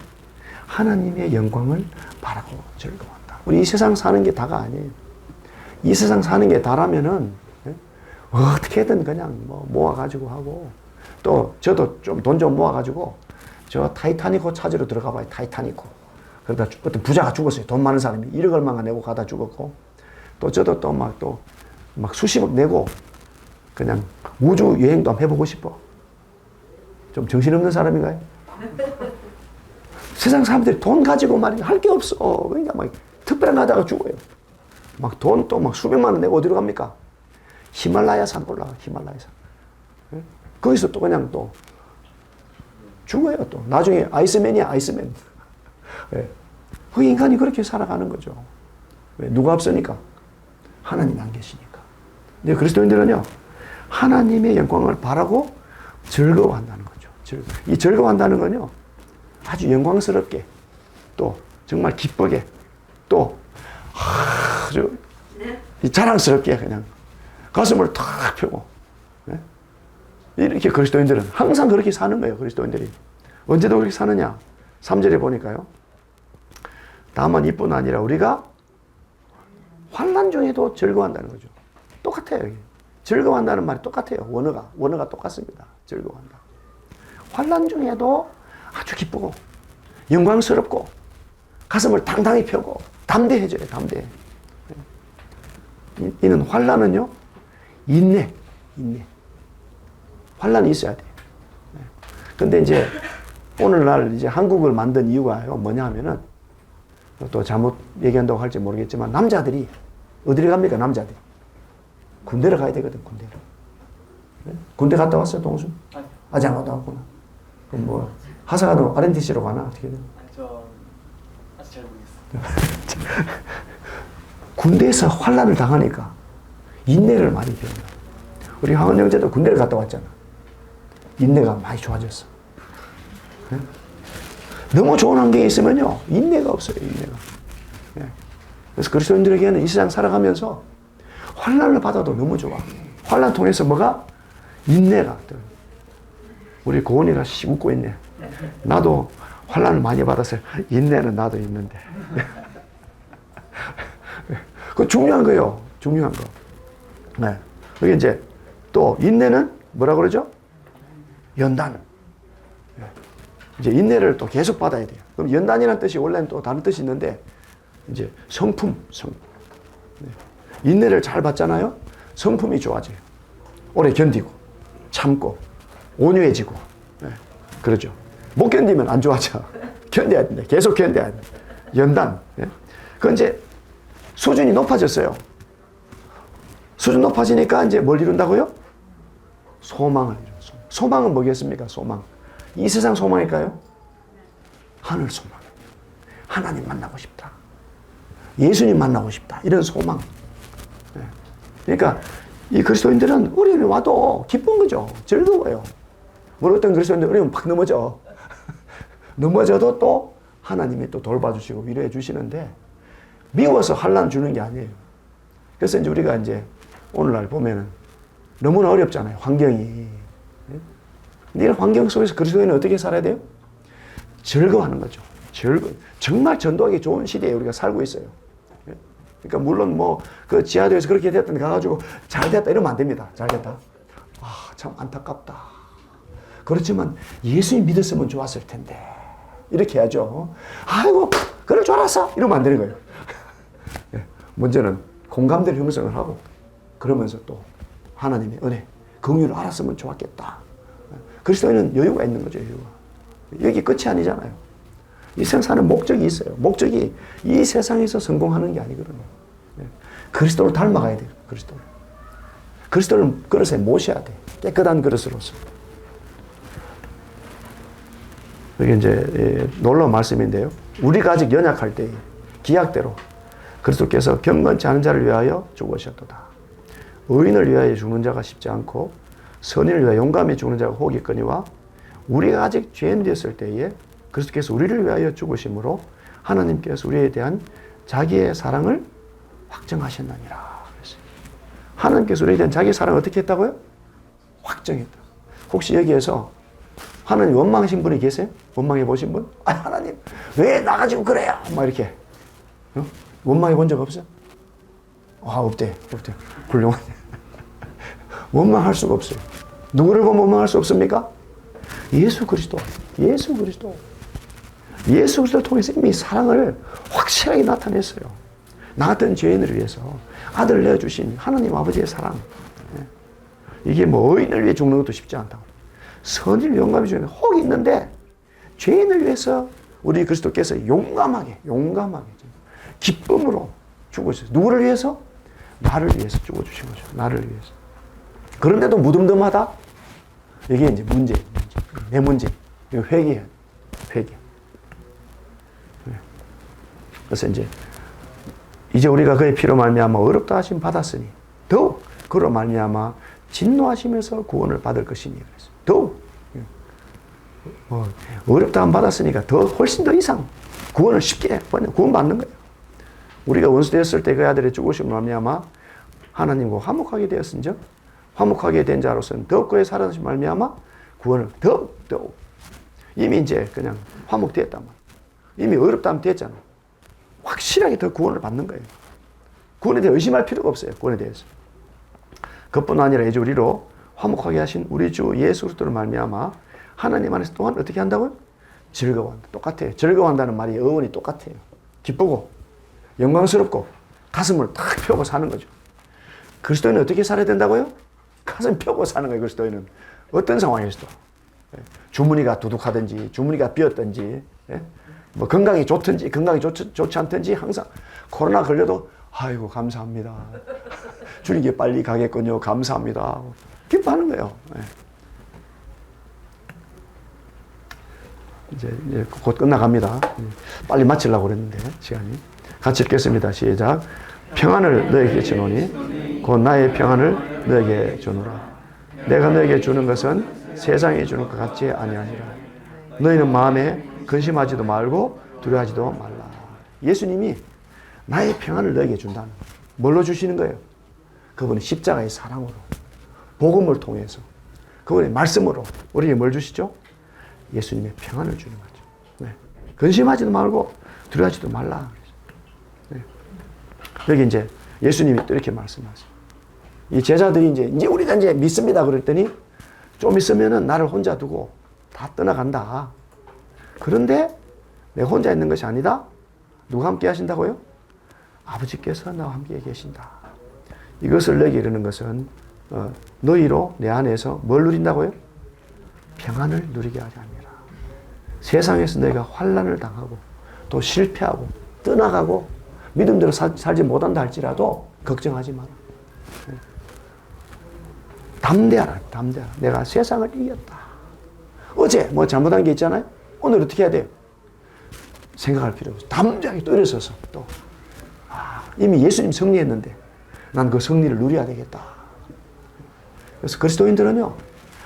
하나님의 영광을 바라고 즐거워한다. 우리 이 세상 사는 게 다가 아니에요. 이 세상 사는 게 다라면은 어떻게든 그냥 뭐 모아가지고 하고, 또 저도 좀 돈 좀 모아가지고 저 타이타닉호 찾으러 들어가 봐요. 타이타닉호. 그러다 어떤 부자가 죽었어요. 돈 많은 사람이 1억 얼마가 내고 가다 죽었고, 또 저도 막 수십억 내고 그냥 우주 여행도 한번 해보고 싶어. 좀 정신없는 사람인가요? 세상 사람들이 돈 가지고 말이야 할 게 없어. 그러니까 막 특별한 가다가 죽어요. 막 돈 또 막 수백만 원 내고 어디로 갑니까? 히말라야 산 올라가. 히말라야 산. 거기서 또 그냥 또 죽어요. 또 나중에 아이스맨이야, 아이스맨. 그 인간이 그렇게 살아가는 거죠. 왜? 누가 없으니까? 하나님이 안 계시니까. 근데 그리스도인들은요, 하나님의 영광을 바라고 즐거워한다는 거죠. 이 즐거워한다는 건요, 아주 영광스럽게, 또 정말 기쁘게, 또 아주 자랑스럽게 그냥 가슴을 탁 펴고, 이렇게 그리스도인들은 항상 그렇게 사는 거예요. 그리스도인들이 언제도 그렇게 사느냐? 3절에 보니까요, 다만 이뿐 아니라 우리가 환난 중에도 즐거워한다는 거죠. 똑같아요. 여기. 즐거워한다는 말이 똑같아요. 원어가 똑같습니다. 즐거워한다. 환난 중에도 아주 기쁘고 영광스럽고 가슴을 당당히 펴고 담대해져요. 담대해. 이는 환난은요, 인내. 환난이 있어야 돼요. 근데 이제 오늘날 이제 한국을 만든 이유가 뭐냐 하면은, 또 잘못 얘기한다고 할지 모르겠지만, 남자들이 어디를 갑니까? 남자들이 군대를 가야 되거든. 군대를. 군대 갔다 왔어요, 동수? 아직 안 갔다 왔구나. 그럼 뭐 하사가도 RNTC로 가나? 어떻게 돼요? 저 아직 잘 모르겠어요. 군대에서 환난을 당하니까 인내를 많이 배운다. 우리 황은 형제도 군대를 갔다 왔잖아. 인내가 많이 좋아졌어. 너무 좋은 환경에 있으면요, 인내가 없어요. 인내가. 그래서 그리스도인들에게는 이 세상 살아가면서 환난을 받아도 너무 좋아. 환난 통해서 뭐가? 인내가. 우리 고은이가 웃고 있네. 나도 환난을 많이 받았어요. 인내는 나도 있는데. 그거 중요한 거예요. 중요한 거. 네. 여기 이제 또 인내는 뭐라 그러죠? 연단. 이제 인내를 또 계속 받아야 돼요. 그럼 연단이라는 뜻이 원래는 또 다른 뜻이 있는데, 이제 성품. 인내를 잘 받잖아요. 성품이 좋아져요. 오래 견디고, 참고, 온유해지고. 그러죠. 못 견디면 안 좋아져. 견뎌야 된다. 계속 견뎌야 돼. 연단. 그건 이제 수준이 높아졌어요. 수준 높아지니까 이제 뭘 이룬다고요? 소망을 이룬다. 소망은 뭐겠습니까? 소망. 이 세상 소망일까요? 하늘 소망. 하나님 만나고 싶다. 예수님 만나고 싶다. 이런 소망. 그러니까 이 그리스도인들은 어려움이 와도 기쁜 거죠. 즐거워요. 뭐 어떤 그리스도인들 어려움 팍 넘어져. 넘어져도 또 하나님이 또 돌봐주시고 위로해 주시는데, 미워서 환난 주는 게 아니에요. 그래서 이제 우리가 이제 오늘날 보면은 너무나 어렵잖아요. 환경이. 근데 이런 환경 속에서 그리스도인은 어떻게 살아야 돼요? 즐거워하는 거죠. 정말 전도하기 좋은 시대에 우리가 살고 있어요. 그러니까 물론 뭐 그 지하도에서 그렇게 됐던 데 가가지고 잘 됐다 이러면 안 됩니다. 잘 됐다. 아, 참 안타깝다. 그렇지만 예수님 믿었으면 좋았을 텐데. 이렇게 해야죠. 아이고, 그럴 줄 알았어. 이러면 안 되는 거예요. 먼저는 공감대를 형성을 하고, 그러면서 또 하나님의 은혜, 긍휼을 알았으면 좋았겠다. 그리스도인은 여유가 있는 거죠. 여유가. 여기 끝이 아니잖아요. 이 세상 사는 목적이 있어요. 목적이 이 세상에서 성공하는 게 아니거든요. 그리스도를 닮아가야 돼요. 그리스도를 그릇에 모셔야 돼. 깨끗한 그릇으로서. 이게 이제 놀라운 말씀인데요. 우리가 아직 연약할 때 기약대로 그리스도께서 경건치 않은 자를 위하여 죽으셨도다. 의인을 위하여 죽는 자가 쉽지 않고 선인을 위하여 용감히 죽는 자가 혹 있거니와, 우리가 아직 죄인 되었을 때에 그리스도께서 우리를 위하여 죽으심으로 하나님께서 우리에 대한 자기의 사랑을 확정하셨느니라. 하나님께서 우리에 대한 자기의 사랑을 어떻게 했다고요? 확정했다. 혹시 여기에서 하나님 원망하신 분이 계세요? 원망해 보신 분? 아, 하나님 왜 나가지고 그래요? 막 이렇게 원망해 본 적 없어요? 없대. 훌륭하네. 원망할 수가 없어요. 누구를 보면 원망할 수 없습니까? 예수 그리스도. 예수 그리스도를 통해서 이미 사랑을 확실하게 나타냈어요. 나 같은 죄인을 위해서 아들을 내어주신 하나님 아버지의 사랑. 이게 뭐 의인을 위해 죽는 것도 쉽지 않다고. 선을 영감해 주는 혹이 있는데 죄인을 위해서 우리 그리스도께서 용감하게 기쁨으로 죽으셨어요. 누구를 위해서? 나를 위해서 죽어주신 거죠. 나를 위해서. 그런데도 무덤덤하다? 이게 이제 문제. 내 문제. 이거 회개. 그래서 이제 우리가 그의 피로 말미암아 어렵다 하심 받았으니 더욱 그로 말미암아 진노하시면서 구원을 받을 것이니 그래서 더욱 어렵다 함 받았으니까 훨씬 더 이상 구원을 쉽게 구원받는 거예요. 우리가 원수되었을 때 그 아들의 죽으심으로 말미암아 하나님과 화목하게 되었은즉 화목하게 된 자로서는 더욱 그의 살아나신 말미암아 구원을 더욱 이미 이제 그냥 화목되었단 말이에요. 이미 어렵다 하면 됐잖아. 확실하게 더 구원을 받는 거예요. 구원에 대해 의심할 필요가 없어요. 구원에 대해서. 그뿐 아니라 이제 우리로 화목하게 하신 우리 주 예수 그리스도로 말미암아 하나님 안에서 또한 어떻게 한다고요? 즐거워한다. 똑같아요. 즐거워한다는 말이 어원이 똑같아요. 기쁘고 영광스럽고 가슴을 탁 펴고 사는 거죠. 그리스도인은 어떻게 살아야 된다고요? 가슴 펴고 사는 거예요. 그리스도인은 어떤 상황에서도 주머니가 두둑하든지 주머니가 비었든지 뭐 건강이 좋든지 건강이 좋지 않든지 항상 코로나 걸려도 아이고 감사합니다. 주님께 빨리 가겠군요. 감사합니다. 기뻐하는 거예요. 이제 곧 끝나갑니다. 빨리 마치려고 그랬는데 시간이. 같이 읽겠습니다. 시작. 평안을 너에게 주노니 곧 나의 평안을 너에게 주노라. 내가 너에게 주는 것은 세상이 주는 것 같지 아니하니라. 너희는 마음에 근심하지도 말고 두려워하지도 말라. 예수님이 나의 평안을 너에게 준다는 거예요. 뭘로 주시는 거예요? 그분은 십자가의 사랑으로 복음을 통해서 그분의 말씀으로 우리에게 뭘 주시죠? 예수님의 평안을 주는 거죠. 네. 근심하지도 말고 두려워하지도 말라. 네. 여기 이제 예수님이 또 이렇게 말씀하세요. 이 제자들이 이제 우리가 이제 믿습니다 그랬더니 좀 있으면은 나를 혼자 두고 다 떠나간다. 그런데 내가 혼자 있는 것이 아니다. 누가 함께 하신다고요? 아버지께서 나와 함께 계신다. 이것을 내게 이르는 것은 너희로 내 안에서 뭘 누린다고요? 평안을 누리게 하지 않니라. 세상에서 내가 환난을 당하고 또 실패하고 떠나가고 믿음대로 살지 못한다 할지라도 걱정하지 마라. 담대하라. 내가 세상을 이겼다. 어제 뭐 잘못한 게 있잖아요. 오늘 어떻게 해야 돼요? 생각할 필요 없어. 담대하게 또 일어서서 또 이미 예수님 승리했는데 난 그 승리를 누려야 되겠다. 그래서 그리스도인들은요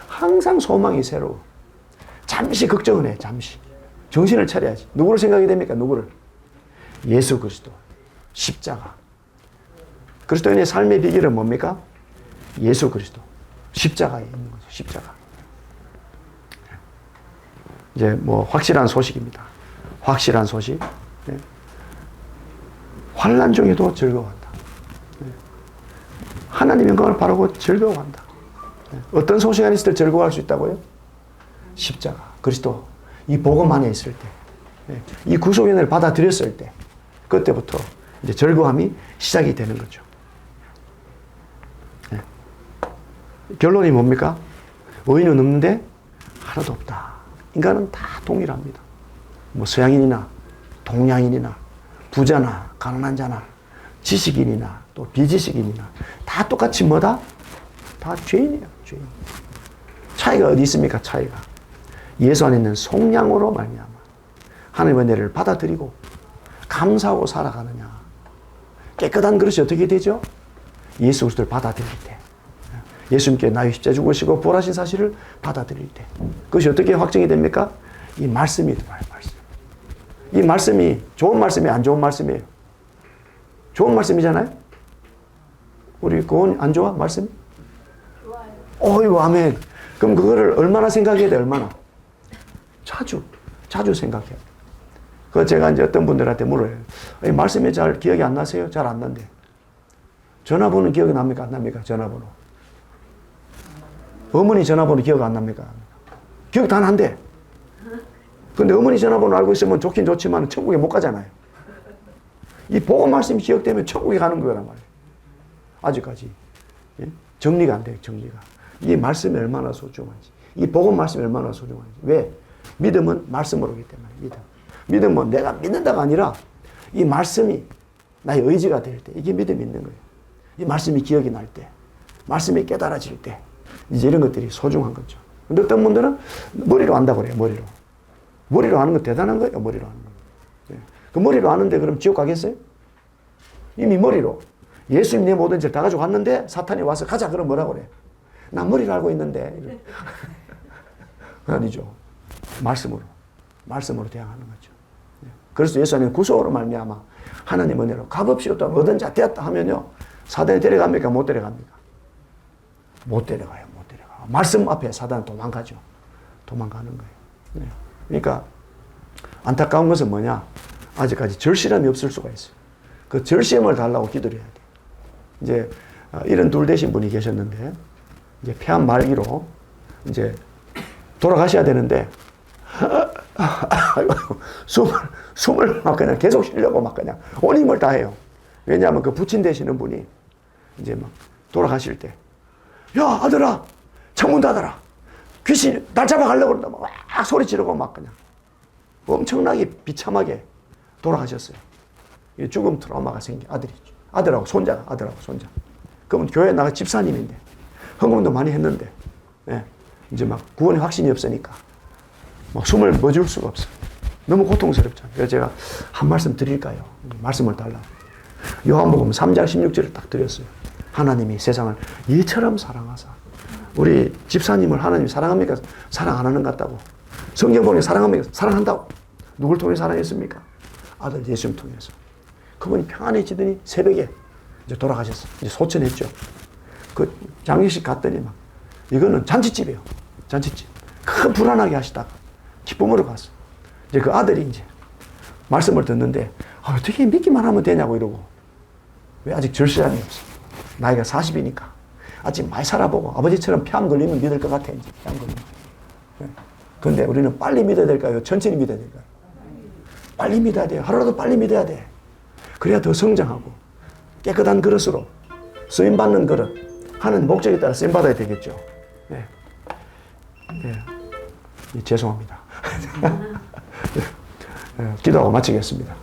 항상 소망이 새로워. 잠시 걱정은 해. 잠시 정신을 차려야지. 누구를 생각이 됩니까? 누구를? 예수 그리스도 십자가. 그리스도인의 삶의 비결은 뭡니까? 예수 그리스도 십자가에 있는 거죠. 십자가. 이제 뭐 확실한 소식입니다. 확실한 소식. 네. 환난 중에도 즐거워한다. 네. 하나님 영광을 바라고 즐거워한다. 네. 어떤 소식 안에 있을 때 즐거워할 수 있다고요? 십자가, 그리스도 이 복음 안에 있을 때, 네. 이 구속의 은혜를 받아들였을 때, 그때부터 이제 즐거움이 시작이 되는 거죠. 네. 결론이 뭡니까? 의인은 없는데 하나도 없다. 인간은 다 동일합니다. 뭐 서양인이나 동양인이나 부자나 가난한 자나 지식인이나 또 비지식인이나 다 똑같이 뭐다? 다 죄인이에요. 죄인. 차이가 어디 있습니까? 차이가 예수 안에 있는 속량으로 말미암아 하나님의 은혜를 받아들이고 감사하고 살아가느냐. 깨끗한 그릇이 어떻게 되죠? 예수 그리스도를 받아들일 때, 예수님께 나의 십자가 죽으시고 부활하신 사실을 받아들일 때, 그것이 어떻게 확정이 됩니까? 이 말씀이 들어와요. 말씀. 이 말씀이 좋은 말씀이에요? 안 좋은 말씀이에요? 좋은 말씀이잖아요? 우리 그건 안 좋아? 말씀이? 좋아요. 어이구, 아멘. 그럼 그거를 얼마나 생각해야 돼? 얼마나? 자주 생각해야 돼. 그거 제가 이제 어떤 분들한테 물어요. 말씀이 잘 기억이 안 나세요? 잘 안 난대. 전화번호 기억이 납니까? 안 납니까? 전화번호. 어머니 전화번호 기억 안 납니까? 기억 다 난대. 근데 어머니 전화번호 알고 있으면 좋긴 좋지만 천국에 못 가잖아요. 이 복음 말씀이 기억되면 천국에 가는 거란 말이에요. 아직까지. 예? 정리가 안 돼요, 정리가. 이 말씀이 얼마나 소중한지. 이 복음 말씀이 얼마나 소중한지. 왜? 믿음은 말씀으로 오기 때문에. 믿음은 내가 믿는다가 아니라 이 말씀이 나의 의지가 될 때, 이게 믿음이 있는 거예요. 이 말씀이 기억이 날 때, 말씀이 깨달아질 때, 이제 이런 것들이 소중한 거죠. 근데 어떤 분들은 머리로 안다고 그래요, 머리로. 머리로 아는 건 대단한 거예요, 머리로 아는 거. 예. 그 머리로 아는데 그럼 지옥 가겠어요? 이미 머리로. 예수님 내 모든 죄를 다 가지고 갔는데 사탄이 와서 가자, 그럼 뭐라고 그래? 나 머리로 알고 있는데. 아니죠. 말씀으로 대항하는 거죠. 그래서 예수님은 구속으로 말미암아 하나님 은혜로 값없이 얻은 자 되었다 하면요, 사단이 데려갑니까? 못 데려갑니까? 못 데려가요. 못 데려가. 말씀 앞에 사단은 도망가죠. 도망가는 거예요. 네. 그러니까 안타까운 것은 뭐냐? 아직까지 절실함이 없을 수가 있어요. 그 절실함을 달라고 기도를 해야 돼요. 이제 이런 둘 되신 분이 계셨는데 이제 폐암 말기로 이제 돌아가셔야 되는데 숨을 막 그냥 계속 쉬려고 막 그냥 온 힘을 다해요. 왜냐하면 그 부친 되시는 분이 이제 막 돌아가실 때, 야, 아들아, 창문 닫아라. 귀신 날 잡아가려고 그런다. 막 소리 지르고 막 그냥 엄청나게 비참하게 돌아가셨어요. 죽음 트라우마가 생긴 아들하고 손자. 그러면 교회에 나가 집사님인데 헌금도 많이 했는데, 예, 이제 막 구원의 확신이 없으니까 막 숨을 멎을 수가 없어요. 너무 고통스럽잖아요. 그래서 제가 한 말씀 드릴까요? 말씀을 달라고. 요한복음 3장 16절을 딱 드렸어요. 하나님이 세상을 이처럼 사랑하사. 우리 집사님을 하나님이 사랑합니까? 사랑 안 하는 것 같다고. 성경 보니 사랑합니까? 사랑한다고. 누굴 통해 사랑했습니까? 아들 예수님 통해서. 그분이 평안해지더니 새벽에 이제 돌아가셨어요. 이제 소천했죠. 그 장례식 갔더니 막, 이거는 잔치집이에요. 잔치집. 큰 불안하게 하시다가 기쁨으로 갔어. 이제 그 아들이 이제 말씀을 듣는데, 어떻게 믿기만 하면 되냐고 이러고. 왜? 아직 절실함이 없어. 나이가 40이니까. 아직 많이 살아보고, 아버지처럼 폐암 걸리면 믿을 것 같아, 이제. 폐암 걸리면. 근데 우리는 빨리 믿어야 될까요? 천천히 믿어야 될까요? 빨리 믿어야 돼요. 하루라도 빨리 믿어야 돼. 그래야 더 성장하고, 깨끗한 그릇으로, 쓰임받는 그릇, 하는 목적에 따라 쓰임받아야 되겠죠. 네. 네. 죄송합니다. 기도하고 마치겠습니다.